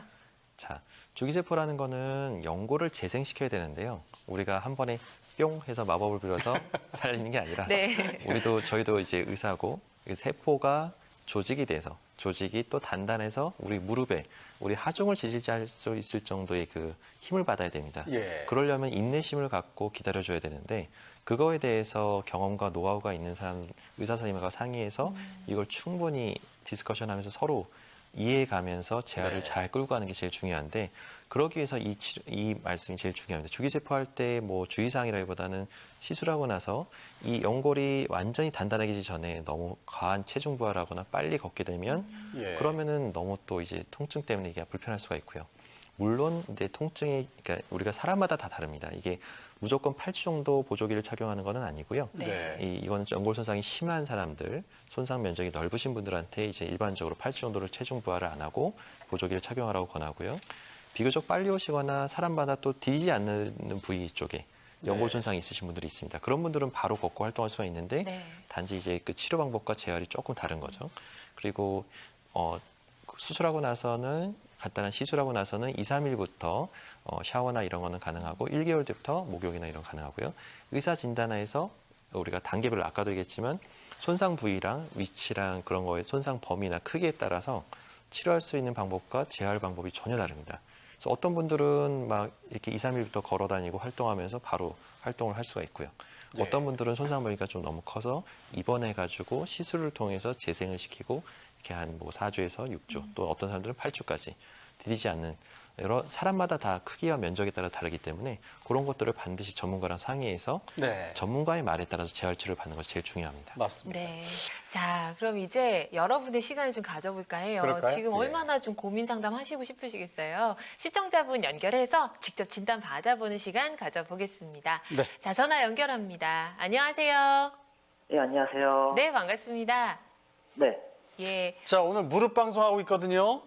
자, 줄기세포라는 거는 연골을 재생시켜야 되는데요. 우리가 한 번에 뿅 해서 마법을 빌어서 살리는 게 아니라 네. 저희도 이제 의사고 세포가 조직이 돼서 조직이 또 단단해서 우리 무릎에 우리 하중을 지지할 수 있을 정도의 그 힘을 받아야 됩니다. 예. 그러려면 인내심을 갖고 기다려줘야 되는데 그거에 대해서 경험과 노하우가 있는 사람 의사 선생님과 상의해서 이걸 충분히 디스커션하면서 서로 이해해가면서 재활을 네. 잘 끌고 가는 게 제일 중요한데 그러기 위해서 이 말씀이 제일 중요합니다. 줄기세포 할 때 뭐 주의사항이라기보다는 시술하고 나서 이 연골이 완전히 단단해지기 전에 너무 과한 체중 부하를 하거나 빨리 걷게 되면 예. 그러면은 너무 또 이제 통증 때문에 이게 불편할 수가 있고요. 물론 이제 통증이 그러니까 우리가 사람마다 다 다릅니다. 이게 무조건 8주 정도 보조기를 착용하는 건 아니고요. 네. 이거는 연골 손상이 심한 사람들, 손상 면적이 넓으신 분들한테 이제 일반적으로 8주 정도를 체중 부하를 안 하고 보조기를 착용하라고 권하고요. 비교적 빨리 오시거나 사람마다 또 뒤지지 않는 부위 쪽에 연골 네. 손상이 있으신 분들이 있습니다. 그런 분들은 바로 걷고 활동할 수가 있는데 네. 단지 이제 그 치료 방법과 재활이 조금 다른 거죠. 그리고 수술하고 나서는 간단한 시술하고 나서는 2, 3일부터 샤워나 이런 거는 가능하고 1개월 뒤부터 목욕이나 이런 거 가능하고요. 의사 진단하에서 우리가 단계별로 아까도 얘기했지만 손상 부위랑 위치랑 그런 거의 손상 범위나 크기에 따라서 치료할 수 있는 방법과 재활 방법이 전혀 다릅니다. 그래서 어떤 분들은 막 이렇게 2, 3일부터 걸어 다니고 활동하면서 바로 활동을 할 수가 있고요. 네. 어떤 분들은 손상 범위가 좀 너무 커서 입원해가지고 시술을 통해서 재생을 시키고 이렇게 한 뭐 4주에서 6주 또 어떤 사람들은 8주까지 들이지 않는 여러 사람마다 다 크기와 면적에 따라 다르기 때문에 그런 것들을 반드시 전문가랑 상의해서 네. 전문가의 말에 따라서 재활 치료를 받는 것이 제일 중요합니다. 맞습니다. 네. 자, 그럼 이제 여러분의 시간을 좀 가져볼까 해요. 그럴까요? 지금 예. 얼마나 좀 고민 상담하시고 싶으시겠어요. 시청자분 연결해서 직접 진단 받아보는 시간 가져보겠습니다. 네. 자, 전화 연결합니다. 안녕하세요. 예, 안녕하세요. 네, 반갑습니다. 네. 예. 자, 오늘 무릎 방송하고 있거든요.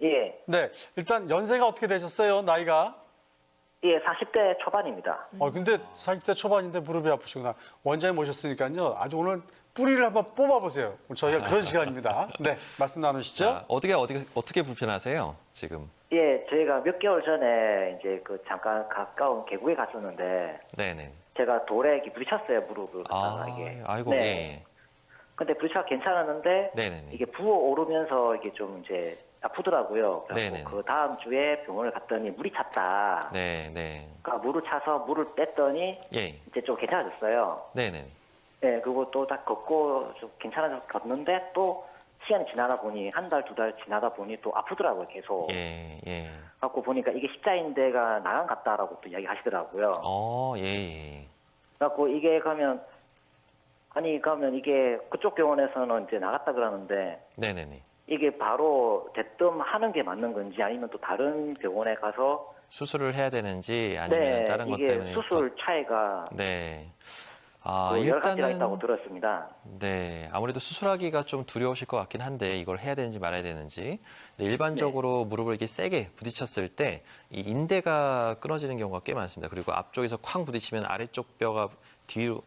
예. 네. 일단 연세가 어떻게 되셨어요? 나이가? 예, 40대 초반입니다. 근데 40대 초반인데 무릎이 아프시구나. 원장님 모셨으니까요. 아주 오늘 뿌리를 한번 뽑아보세요. 저희가 그런 시간입니다. 네. 말씀 나누시죠. 자, 어떻게 불편하세요? 지금? 예, 저희가 몇 개월 전에 이제 그 잠깐 가까운 계곡에 갔었는데 네네. 제가 돌에 이렇게 부딪혔어요, 무릎을 갖다가 이게. 아이고, 네. 예. 근데 부딪혀 괜찮았는데 네네네. 이게 부어 오르면서 이게 좀 이제 아프더라고요. 네네네. 그래서 그 다음 주에 병원을 갔더니 물이 찼다. 네네. 그러니까 물을 차서 물을 뺐더니 예. 이제 좀 괜찮아졌어요. 네네. 네, 그리고 또 다 걷고 좀 괜찮아져서 걷는데 또 시간이 지나다 보니 한 달, 두 달 지나다 보니 또 아프더라고요, 계속. 예, 예. 갖고 보니까 이게 십자인대가 나간 같다라고 또 이야기 하시더라고요. 예, 예. 갖고 이게 그러면 이게 그쪽 병원에서는 이제 나갔다 그러는데 네네네. 이게 바로 대뜸 하는 게 맞는 건지 아니면 또 다른 병원에 가서 수술을 해야 되는지 아니면 네, 다른 것 이게 때문에 수술 차이가 네. 여러 가지가 있다고 들었습니다. 네, 아무래도 수술하기가 좀 두려우실 것 같긴 한데 이걸 해야 되는지 말아야 되는지. 네, 일반적으로 무릎을 이렇게 세게 부딪혔을 때 이 인대가 끊어지는 경우가 꽤 많습니다. 그리고 앞쪽에서 쾅 부딪히면 아래쪽 뼈가 뒤로,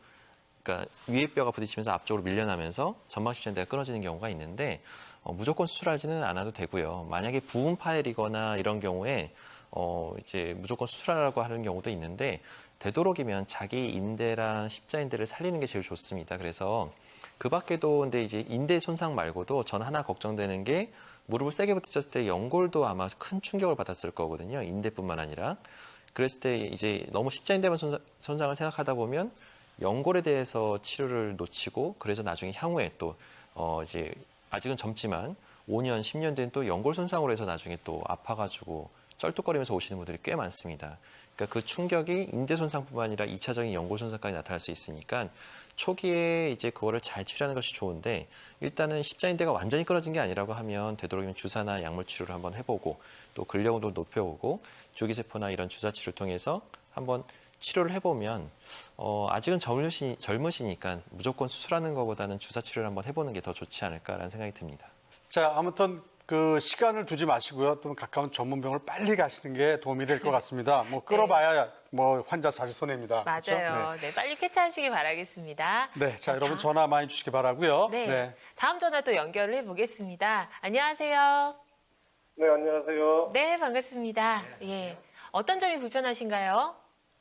그러니까 위에 뼈가 부딪히면서 앞쪽으로 밀려나면서 전방십자인대가 끊어지는 경우가 있는데 무조건 수술하지는 않아도 되고요. 만약에 부분 파열이거나 이런 경우에 이제 무조건 수술하라고 하는 경우도 있는데 되도록이면 자기 인대랑 십자인대를 살리는 게 제일 좋습니다. 그래서 그 밖에도 근데 이제 인대 손상 말고도 전 하나 걱정되는 게 무릎을 세게 부딪혔을 때 연골도 아마 큰 충격을 받았을 거거든요. 인대뿐만 아니라. 그랬을 때 이제 너무 십자인대만 손상을 생각하다 보면 연골에 대해서 치료를 놓치고 그래서 나중에 향후에 또 이제 아직은 젊지만 5년, 10년 된 또 연골 손상으로 해서 나중에 또 아파가지고 쩔뚝거리면서 오시는 분들이 꽤 많습니다. 그러니까 그 충격이 인대 손상뿐만 아니라 2차적인 연골 손상까지 나타날 수 있으니까 초기에 이제 그거를 잘 치료하는 것이 좋은데 일단은 십자인대가 완전히 끊어진 게 아니라고 하면 되도록이면 주사나 약물 치료를 한번 해보고 또 근력 운동을 높여보고 주기세포나 이런 주사 치료를 통해서 한번 치료를 해보면 아직은 젊으시니까 무조건 수술하는 것보다는 주사 치료를 한번 해보는 게 더 좋지 않을까라는 생각이 듭니다. 자, 아무튼 그 시간을 두지 마시고요. 또 가까운 전문병원을 빨리 가시는 게 도움이 될 것 같습니다. 뭐 끌어봐야 뭐 환자 사실 손해입니다. 맞아요. 그렇죠? 네, 빨리 쾌차하시기 바라겠습니다. 네, 자, 여러분 전화 많이 주시기 바라고요. 네. 다음 전화 또 연결을 해보겠습니다. 안녕하세요. 네, 안녕하세요. 네, 반갑습니다. 예. 어떤 점이 불편하신가요?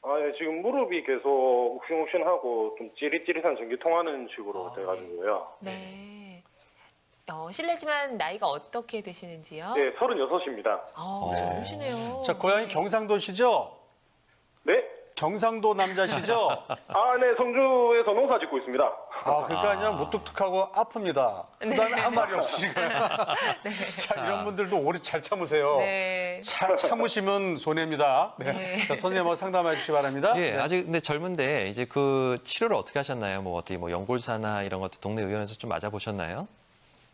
예, 지금 무릎이 계속 욱신욱신하고 좀 찌릿찌릿한 전기 통하는 식으로 돼가지고요. 네. 실례지만 나이가 어떻게 되시는지요? 네, 36입니다. 젊으시네요. 자, 고향이 경상도시죠? 네? 경상도 남자시죠? 네, 성주에서 농사 짓고 있습니다. 그러니까 그냥 무뚝뚝하고 아픕니다. 그다음에 아무 말이 없으시고요. 자, 이런 분들도 오래 잘 참으세요. 네. 잘 참으시면 손해입니다. 네. 자, 선생님 상담해 주시기 바랍니다. 예, 네. 아직 근데 젊은데 이제 그 치료를 어떻게 하셨나요? 뭐 어떻게 뭐 연골사나 이런 것도 동네 의원에서 좀 맞아 보셨나요?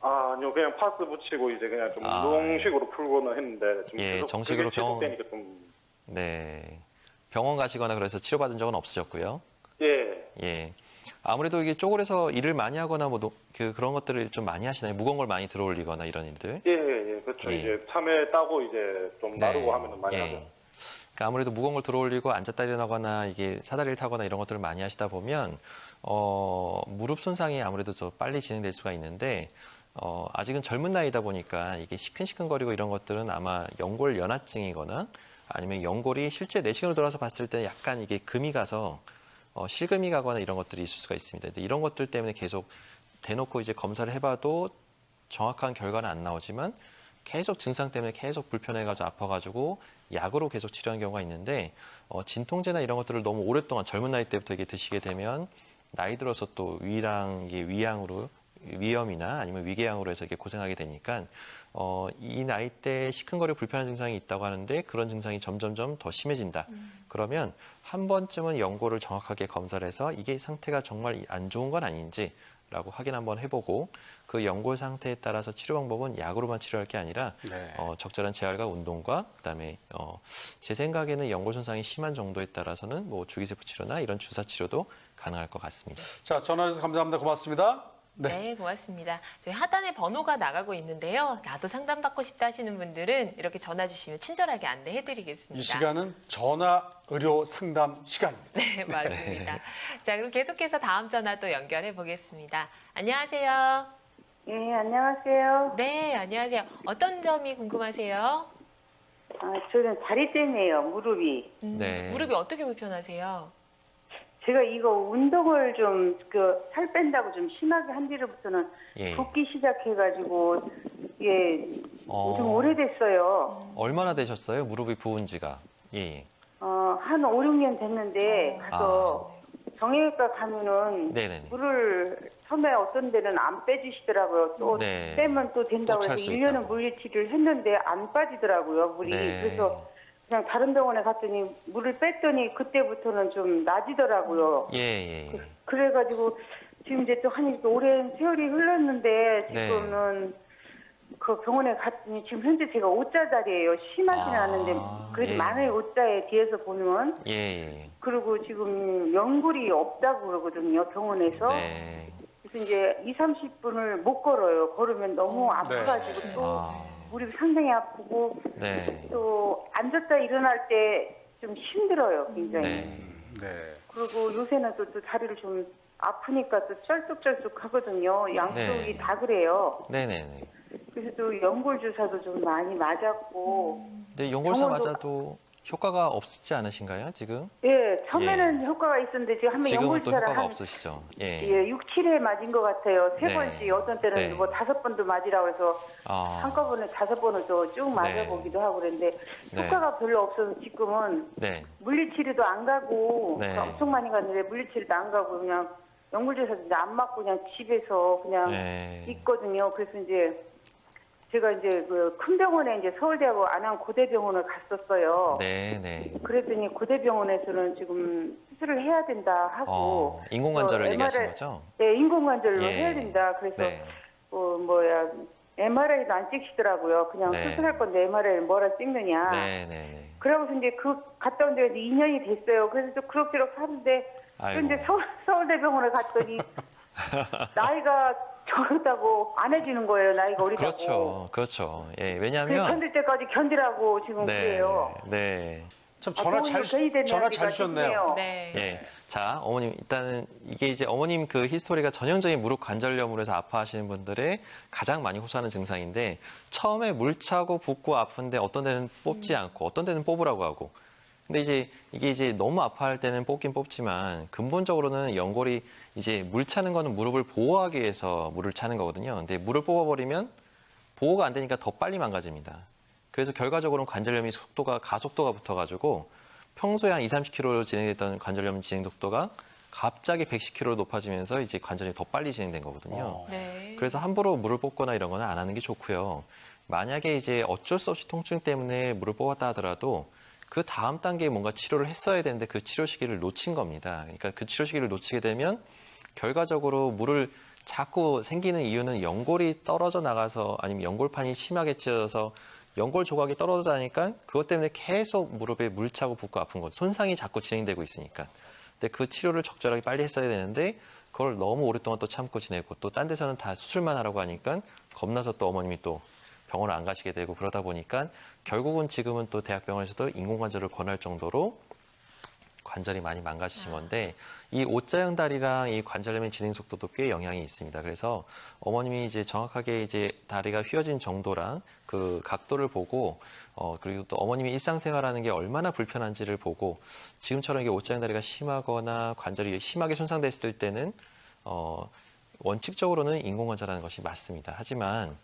아니요, 그냥 파스 붙이고 이제 그냥 좀 운동식으로 풀고는 했는데 좀 예, 계속 정식으로 그게 지속되니까 좀 네. 병원 가시거나 그래서 치료받은 적은 없으셨고요. 예. 아무래도 이게 쪼그려서 일을 많이 하거나 뭐 그런 것들을 좀 많이 하시나요? 무거운 걸 많이 들어올리거나 이런 일들? 예, 그렇죠. 예. 이제 참외 따고 이제 좀 나르고 하면은 많이 예. 하죠. 그러니까 아무래도 무거운 걸 들어올리고 앉았다 일어나거나 이게 사다리를 타거나 이런 것들을 많이 하시다 보면 무릎 손상이 아무래도 더 빨리 진행될 수가 있는데 아직은 젊은 나이다 보니까 이게 시큰시큰거리고 이런 것들은 아마 연골 연화증이거나 아니면 연골이 실제 내시경으로 들어가서 봤을 때 약간 이게 금이 가서 실금이 가거나 이런 것들이 있을 수가 있습니다. 근데 이런 것들 때문에 계속 대놓고 이제 검사를 해봐도 정확한 결과는 안 나오지만 계속 증상 때문에 계속 불편해가지고 아파가지고 약으로 계속 치료하는 경우가 있는데 진통제나 이런 것들을 너무 오랫동안 젊은 나이 때부터 이게 드시게 되면 나이 들어서 또 위염이나 아니면 위궤양으로 해서 이렇게 고생하게 되니까 이 나이 때 시큰거리고 불편한 증상이 있다고 하는데 그런 증상이 점점점 더 심해진다. 그러면 한 번쯤은 연골을 정확하게 검사를 해서 이게 상태가 정말 안 좋은 건 아닌지라고 확인 한번 해보고 그 연골 상태에 따라서 치료 방법은 약으로만 치료할 게 아니라 적절한 재활과 운동과 그다음에 제 생각에는 연골 손상이 심한 정도에 따라서는 뭐 주기세포 치료나 이런 주사 치료도 가능할 것 같습니다. 자, 전화 주셔서 감사합니다. 고맙습니다. 네, 고맙습니다. 저희 하단에 번호가 나가고 있는데요. 나도 상담받고 싶다 하시는 분들은 이렇게 전화 주시면 친절하게 안내해드리겠습니다. 이 시간은 전화 의료 상담 시간입니다. 네, 맞습니다. 자, 그럼 계속해서 다음 전화 또 연결해 보겠습니다. 안녕하세요. 네, 안녕하세요. 네, 안녕하세요. 어떤 점이 궁금하세요? 저는 다리 때문에요, 무릎이. 네. 무릎이 어떻게 불편하세요? 제가 이거 운동을 좀, 살 뺀다고 좀 심하게 한 뒤로부터는 붓기 시작해가지고, 좀 오래됐어요. 얼마나 되셨어요? 무릎이 부은 지가? 예. 한 5, 6년 됐는데, 가서 정형외과 가면은, 네네네. 물을 처음에 어떤 데는 안 빼주시더라고요. 또 빼면 또 된다고 또 해서 찰 수 1년은 있다고. 물리치료를 했는데 안 빠지더라고요, 물이. 네. 그래서 그냥 다른 병원에 갔더니 물을 뺐더니 그때부터는 좀 나아지더라고요. 예. 그래가지고 지금 이제 또 한 오랜 세월이 흘렀는데 네. 지금은 그 병원에 갔더니 지금 현재 제가 5자짜리예요. 심하지는 않은데 그래도 예. 많아요. 5자에 뒤에서 보면. 예. 그리고 지금 연골이 없다고 그러거든요. 병원에서. 네. 그래서 이제 2, 30분을 못 걸어요. 걸으면 너무 아파가지고 네. 또 무릎이 상당히 아프고 네. 또 앉았다 일어날 때 좀 힘들어요. 굉장히. 네. 네. 그리고 요새는 또 다리를 좀 아프니까 또 쩔뚝쩔뚝 하거든요. 양쪽이 네. 다 그래요. 네네네. 그래서 또 연골 주사도 좀 많이 맞았고. 근데 연골사 병원도 맞아도 효과가 없지 않으신가요, 지금? 예, 처음에는 효과가 있었는데 지금 한번 지금은 연골 또 주사를 효과가 한 없으시죠? 예. 예, 6, 7회 맞은 것 같아요. 세 네. 번씩 어떤 때는 네. 뭐 5번도 맞으라고 해서 아. 한꺼번에 5번을 또 쭉 맞아보기도 하고 그랬는데 네. 효과가 별로 없어서 지금은 네. 물리치료도 안 가고 네. 엄청 많이 갔는데 물리치료도 안 가고 그냥 연골주사도 이제 안 맞고 그냥 집에서 그냥 네. 있거든요. 그래서 이제 제가 이제 그 큰 병원에 이제 서울대하고 안암고대병원을 갔었어요. 네네. 그랬더니 고대병원에서는 지금 수술을 해야 된다 하고 인공관절을 어, 얘기하신 MRI 거죠? 네, 인공관절로 예. 해야 된다. 그래서 네. MRI도 안 찍히더라고요. 그냥 네. 수술할 건데 MRI를 뭐라 찍느냐. 네네네. 그러고서 이제 갔다 온 지가 이제 2년이 됐어요. 그래서 또 그럭저럭 사는데 아이고. 근데 서울대병원에 갔더니 나이가 적었다고 안 해주는 거예요. 나이가 어리다고. 그렇죠. 그렇죠. 예. 그 왜냐하면 견딜 때까지 견디라고 지금 그래요. 네. 참 돈이 괜히 되는 전화 데가 잘 주셨네요. 싶네요. 네. 예. 자, 어머님, 일단은 이게 이제 어머님 그 히스토리가 전형적인 무릎 관절염으로 해서 아파하시는 분들의 가장 많이 호소하는 증상인데 처음에 물 차고 붓고 아픈데 어떤 데는 뽑지 않고 어떤 데는 뽑으라고 하고 근데 이제 이게 이제 너무 아파할 때는 뽑긴 뽑지만 근본적으로는 연골이 이제 물 차는 거는 무릎을 보호하기 위해서 물을 차는 거거든요. 근데 물을 뽑아버리면 보호가 안 되니까 더 빨리 망가집니다. 그래서 결과적으로는 관절염이 가속도가 붙어가지고 평소에 한 20, 30km로 진행됐던 관절염 진행 속도가 갑자기 110km로 높아지면서 이제 관절이 더 빨리 진행된 거거든요. 네. 그래서 함부로 물을 뽑거나 이런 거는 안 하는 게 좋고요. 만약에 이제 어쩔 수 없이 통증 때문에 물을 뽑았다 하더라도 그 다음 단계에 뭔가 치료를 했어야 되는데 그 치료 시기를 놓친 겁니다. 그러니까 그 치료 시기를 놓치게 되면 결과적으로 물을 자꾸 생기는 이유는 연골이 떨어져 나가서 아니면 연골판이 심하게 찢어져서 연골 조각이 떨어져 나니까 그것 때문에 계속 무릎에 물 차고 붓고 아픈 거죠. 손상이 자꾸 진행되고 있으니까. 근데 그 치료를 적절하게 빨리 했어야 되는데 그걸 너무 오랫동안 또 참고 지내고 또 딴 데서는 다 수술만 하라고 하니까 겁나서 또 어머님이 또 병원을 안 가시게 되고 그러다 보니까 결국은 지금은 또 대학병원에서도 인공관절을 권할 정도로 관절이 많이 망가지신 건데 이 O자형 다리랑 이 관절염의 진행 속도도 꽤 영향이 있습니다. 그래서 어머님이 이제 정확하게 이제 다리가 휘어진 정도랑 그 각도를 보고 그리고 또 어머님이 일상생활하는 게 얼마나 불편한지를 보고 지금처럼 이게 O자형 다리가 심하거나 관절이 심하게 손상됐을 때는 원칙적으로는 인공관절하는 것이 맞습니다. 하지만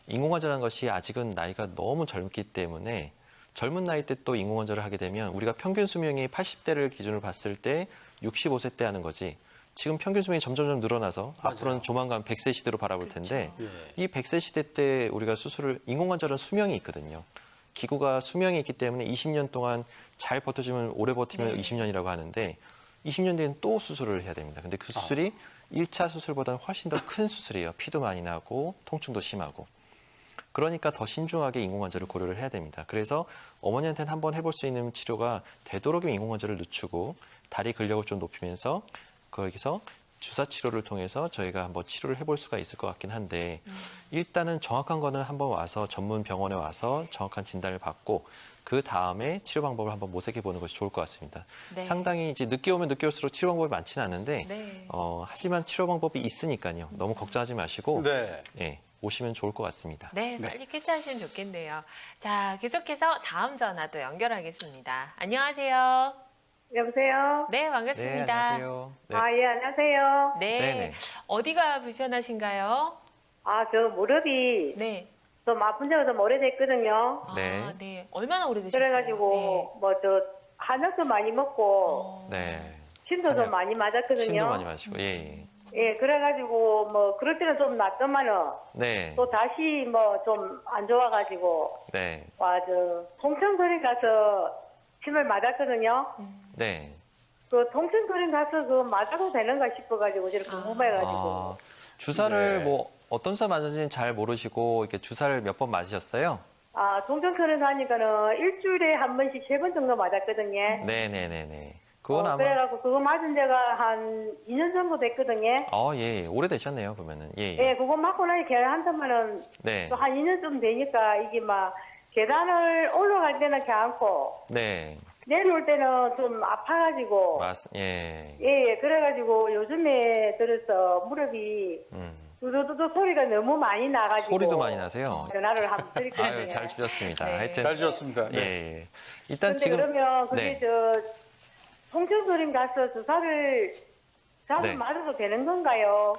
인공관절하는 것이 아직은 나이가 너무 젊기 때문에 젊은 나이 때 또 인공관절을 하게 되면 우리가 평균 수명이 80대를 기준으로 봤을 때 65세 때 하는 거지 지금 평균 수명이 점점 늘어나서 앞으로는 조만간 100세 시대로 바라볼 텐데 이 100세 시대 때 우리가 인공관절은 수명이 있거든요. 기구가 수명이 있기 때문에 20년 동안 잘 버텨주면 오래 버티면 20년이라고 하는데 20년 뒤에는 또 수술을 해야 됩니다. 근데 그 수술이 1차 수술보다는 훨씬 더 큰 수술이에요. 피도 많이 나고 통증도 심하고. 그러니까 더 신중하게 인공관절을 고려를 해야 됩니다. 그래서 어머니한테는 한번 해볼 수 있는 치료가 되도록이면 인공관절을 늦추고 다리 근력을 좀 높이면서 거기서 주사 치료를 통해서 저희가 한번 치료를 해볼 수가 있을 것 같긴 한데 일단은 정확한 거는 한번 와서 전문 병원에 와서 정확한 진단을 받고 그 다음에 치료 방법을 한번 모색해 보는 것이 좋을 것 같습니다. 네. 상당히 이제 늦게 오면 늦게 올수록 치료 방법이 많지는 않은데 네. 하지만 치료 방법이 있으니까요. 너무 걱정하지 마시고 네. 예, 오시면 좋을 것 같습니다. 네, 빨리 쾌차하시면 좋겠네요. 자, 계속해서 다음 전화 또 연결하겠습니다. 안녕하세요. 여보세요? 네, 반갑습니다. 네, 안녕하세요. 네. 예, 안녕하세요. 네. 네네. 어디가 불편하신가요? 저 무릎이 네. 좀 아픈 지가 좀 오래됐거든요. 네. 네. 얼마나 오래되셨어요? 그래가지고 한약도 많이 먹고 네. 침도 좀 많이 맞았거든요. 침도 많이 마시고, 예. 예, 그래가지고 그럴 때는 좀 낫더만은 네. 또 다시 좀 안 좋아가지고 네. 통증거리 가서 침을 맞았거든요. 네. 그 통증거리 가서 맞아도 되는가 싶어가지고 저를 궁금해가지고. 주사를 네. 뭐 어떤 주사 맞은지는 잘 모르시고 이렇게 주사를 몇 번 맞으셨어요? 동정선에 사니까는 일주일에 한 번씩 3번 정도 맞았거든요. 네네네네. 그건 아마 그래갖고 그거 맞은 지가 한 2년 정도 됐거든요. 예, 오래되셨네요, 그러면은. 예. 예, 그거 맞고 나니 계란한테만은 네. 또 한 2년쯤 되니까 이게 막 계단을 올라갈 때는 괜찮고 네. 내려올 때는 좀 아파가지고 예. 예, 그래가지고 요즘에 들어서 무릎이 두두두두 소리가 너무 많이 나가지고 소리도 많이 나세요? 전화를 한번 드릴게요. 아유, 잘 주셨습니다. 네. 하여튼 잘 주셨습니다. 네. 예. 일단 근데 지금 그러면 그게 네. 통증소림 가서 주사를 자주 네. 맞아도 되는 건가요?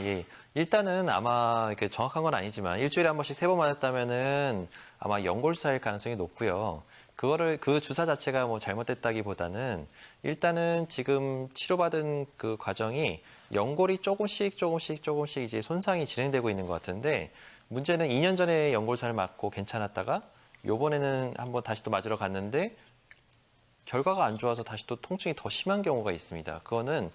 예. 일단은 아마 이렇게 정확한 건 아니지만 일주일에 한 번씩 3번 맞았다면은 아마 연골주사일 가능성이 높고요. 그 주사 자체가 뭐 잘못됐다기보다는 일단은 지금 치료받은 그 과정이 연골이 조금씩 이제 손상이 진행되고 있는 것 같은데 문제는 2년 전에 연골사를 맞고 괜찮았다가 요번에는 한번 다시 또 맞으러 갔는데 결과가 안 좋아서 다시 또 통증이 더 심한 경우가 있습니다. 그거는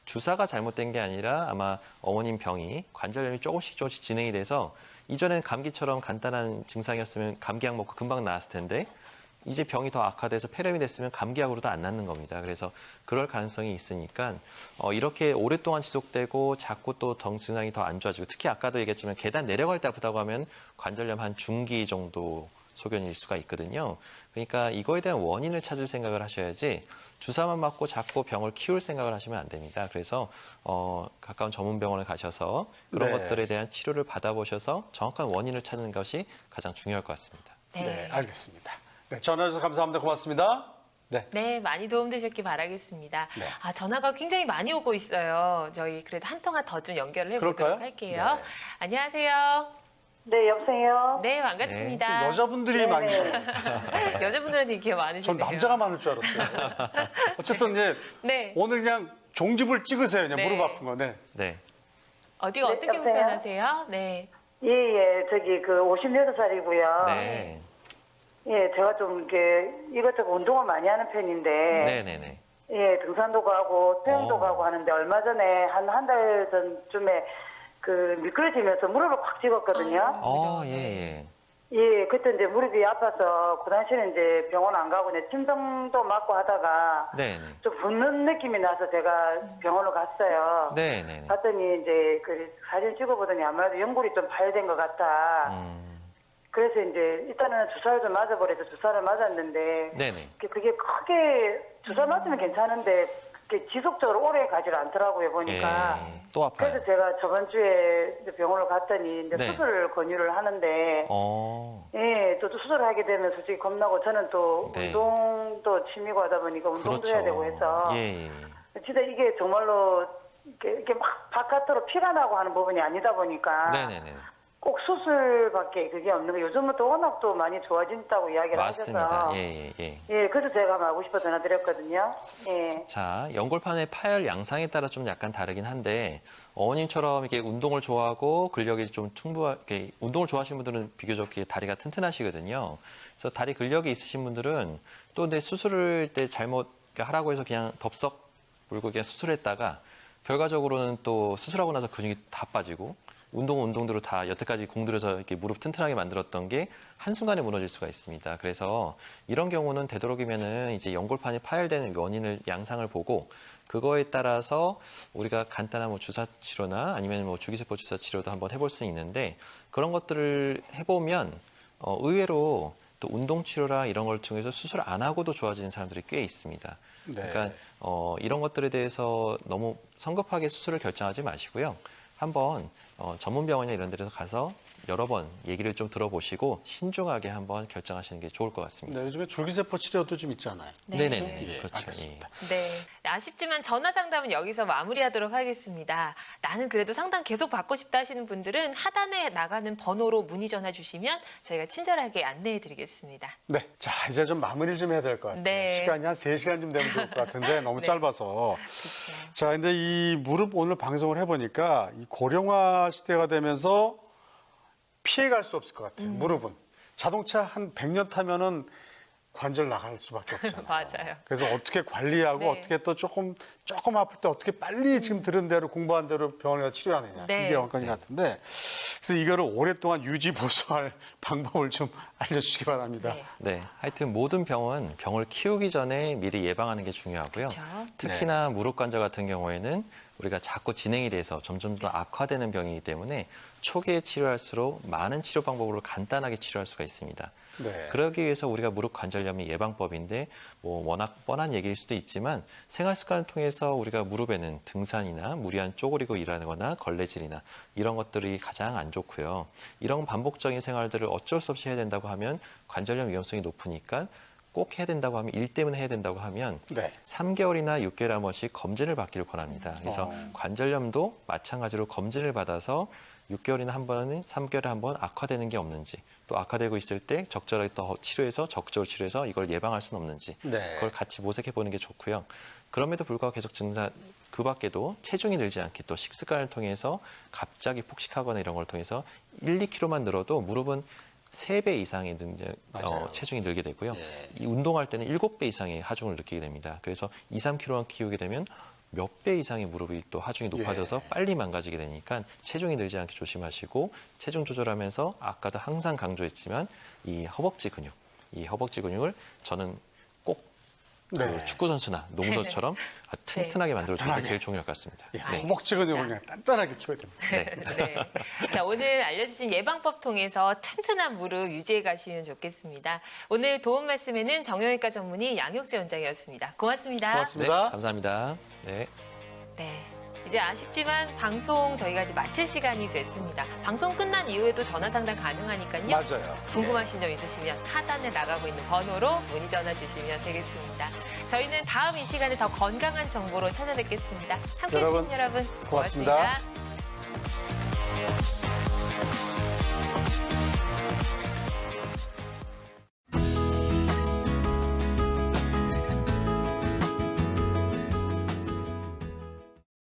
주사가 잘못된 게 아니라 아마 어머님 병이 관절염이 조금씩 진행이 돼서 이전엔 감기처럼 간단한 증상이었으면 감기약 먹고 금방 나았을 텐데 이제 병이 더 악화돼서 폐렴이 됐으면 감기약으로도 안 낫는 겁니다. 그래서 그럴 가능성이 있으니까 이렇게 오랫동안 지속되고 자꾸 또 증상이 더 안 좋아지고 특히 아까도 얘기했지만 계단 내려갈 때 아프다고 하면 관절염 한 중기 정도 소견일 수가 있거든요. 그러니까 이거에 대한 원인을 찾을 생각을 하셔야지 주사만 맞고 자꾸 병을 키울 생각을 하시면 안 됩니다. 그래서 가까운 전문 병원에 가셔서 그런 네. 것들에 대한 치료를 받아보셔서 정확한 원인을 찾는 것이 가장 중요할 것 같습니다. 네, 알겠습니다. 네, 전화 주셔서 감사합니다. 고맙습니다. 네. 네, 많이 도움되셨길 바라겠습니다. 네. 전화가 굉장히 많이 오고 있어요. 저희 그래도 한 통화 더 좀 연결을 해보도록 그럴까요? 할게요. 네. 안녕하세요. 네, 여보세요? 네, 반갑습니다. 여자분들이 많이 여자분들한테 인기가 전 많으시네요. 남자가 많을 줄 알았어요. 어쨌든 이제 네. 오늘 그냥 종집을 찍으세요. 그냥 네. 무릎 아픈 거. 네. 네. 어디가 네, 어떻게 여보세요? 불편하세요? 네. 예, 저기 58살이고요. 네. 예, 제가 좀 이렇게 이것저것 운동을 많이 하는 편인데 네네네. 예, 등산도 가고 수영도 어. 가고 하는데 얼마 전에 한 달 전쯤에 미끄러지면서 무릎을 꽉 찍었거든요. 예. 예, 그때 이제 무릎이 아파서 그 당시에는 이제 병원 안 가고 이제 침성도 맞고 하다가 네네. 좀 붓는 느낌이 나서 제가 병원을 갔어요. 네네네. 갔더니 이제 사진 찍어보더니 아무래도 연골이 좀 파열된 것 같다. 그래서 이제 일단은 주사를 좀 맞아버려서 주사를 맞았는데 네네. 그게 크게 주사 맞으면 괜찮은데 그게 지속적으로 오래 가지를 않더라고요 보니까. 또 아파요. 그래서 제가 저번 주에 이제 병원을 갔더니 이제 네. 수술을 권유를 하는데 예, 또 수술을 하게 되면 솔직히 겁나고 저는 또 네. 운동도 취미고 하다 보니까 운동도 해야 되고 해서 예. 진짜 이게 정말로 이렇게 막 바깥으로 피가 나고 하는 부분이 아니다 보니까 네네네. 꼭 수술밖에 그게 없는 거. 요즘은 또 워낙 또 많이 좋아진다고 이야기를 맞습니다. 하셔서 예. 예, 그래서 제가 하고 싶어 전화드렸거든요. 예. 자, 연골판의 파열 양상에 따라 좀 약간 다르긴 한데 어머님처럼 이렇게 운동을 좋아하고 근력이 좀 충분하게 운동을 좋아하시는 분들은 비교적 다리가 튼튼하시거든요. 그래서 다리 근력이 있으신 분들은 또 근데 수술을 때 잘못 하라고 해서 그냥 덥석 물고 그냥 수술했다가 결과적으로는 또 수술하고 나서 근육이 다 빠지고 운동대로 다 여태까지 공들여서 이렇게 무릎 튼튼하게 만들었던 게 한순간에 무너질 수가 있습니다. 그래서 이런 경우는 되도록이면은 이제 연골판이 파열되는 원인을 양상을 보고 그거에 따라서 우리가 간단한 뭐 주사 치료나 아니면 뭐 주기세포 주사 치료도 한번 해볼 수 있는데 그런 것들을 해보면 의외로 또 운동 치료라 이런 걸 통해서 수술 안 하고도 좋아지는 사람들이 꽤 있습니다. 네. 그러니까 이런 것들에 대해서 너무 성급하게 수술을 결정하지 마시고요. 한번 전문 병원이나 이런 데서 가서 여러 번 얘기를 좀 들어보시고 신중하게 한번 결정하시는 게 좋을 것 같습니다. 네, 요즘에 줄기세포 치료도 좀 있잖아요. 네네네. 예, 그렇죠. 알겠습니다. 네. 아쉽지만 전화 상담은 여기서 마무리하도록 하겠습니다. 나는 그래도 상담 계속 받고 싶다 하시는 분들은 하단에 나가는 번호로 문의 전화 주시면 저희가 친절하게 안내해 드리겠습니다. 네, 자 이제 좀 마무리를 좀 해야 될 것 같아요. 네. 시간이 한 3시간쯤 되면 좋을 것 같은데 너무 네. 짧아서. 그렇죠. 자, 근데 이 무릎 오늘 방송을 해보니까 이 고령화 시대가 되면서 피해갈 수 없을 것 같아요. 무릎은. 자동차 한 100년 타면은 관절 나갈 수밖에 없잖아요. 맞아요. 그래서 어떻게 관리하고 네. 어떻게 또 조금 아플 때 어떻게 빨리 지금 들은 대로 공부한 대로 병원에 가서 치료하느냐. 네. 이게 관건이 같은데 그래서 이거를 오랫동안 유지 보수할 방법을 좀 알려주시기 바랍니다. 네. 네, 하여튼 모든 병은 병을 키우기 전에 미리 예방하는 게 중요하고요. 그렇죠. 특히나 무릎 관절 같은 경우에는 우리가 자꾸 진행이 돼서 점점 더 악화되는 병이기 때문에 초기에 치료할수록 많은 치료 방법으로 간단하게 치료할 수가 있습니다. 네. 그러기 위해서 우리가 무릎 관절염이 예방법인데 뭐 워낙 뻔한 얘기일 수도 있지만 생활 습관을 통해서 우리가 무릎에는 등산이나 무리한 쪼그리고 일하거나 걸레질이나 이런 것들이 가장 안 좋고요. 이런 반복적인 생활들을 어쩔 수 없이 해야 된다고 하면 관절염 위험성이 높으니까 꼭 해야 된다고 하면 일 때문에 해야 된다고 하면 네. 3개월이나 6개월에 한 번씩 검진을 받기를 권합니다. 그래서 관절염도 마찬가지로 검진을 받아서 6개월이나 한 번은 3개월에 한 번 악화되는 게 없는지 또 악화되고 있을 때 적절하게 또 치료해서 적극적으로 치료해서 이걸 예방할 수는 없는지 네. 그걸 같이 모색해 보는 게 좋고요. 그럼에도 불구하고 계속 증상 그 밖에도 체중이 늘지 않게 또 식습관을 통해서 갑자기 폭식하거나 이런 걸 통해서 1, 2kg만 늘어도 무릎은 3배 이상의 체중이 늘게 되고요. 이 운동할 때는 7배 이상의 하중을 느끼게 됩니다. 그래서 2, 3kg만 키우게 되면 몇 배 이상의 무릎이 또 하중이 높아져서 빨리 망가지게 되니까 체중이 늘지 않게 조심하시고 체중 조절하면서 아까도 항상 강조했지만 이 허벅지 근육을 저는 꼭 네. 그 축구 선수나 농구 선수처럼 튼튼하게 만들어주는 게 제일 중요할 것 같습니다. 예, 네. 허벅지 근육을 그냥 단단하게 키워야 됩니다. 네. 자, 오늘 알려주신 예방법 통해서 튼튼한 무릎 유지해 가시면 좋겠습니다. 오늘 도움 말씀에는 정형외과 전문의 양혁재 원장이었습니다. 고맙습니다. 고맙습니다. 네, 감사합니다. 네. 네. 이제 아쉽지만 방송 저희가 이제 마칠 시간이 됐습니다. 방송 끝난 이후에도 전화 상담 가능하니까요. 맞아요. 궁금하신 점 있으시면 하단에 나가고 있는 번호로 문의 전화 주시면 되겠습니다. 저희는 다음 이 시간에 더 건강한 정보로 찾아뵙겠습니다. 함께해 주신 여러분 고맙습니다. 고맙습니다.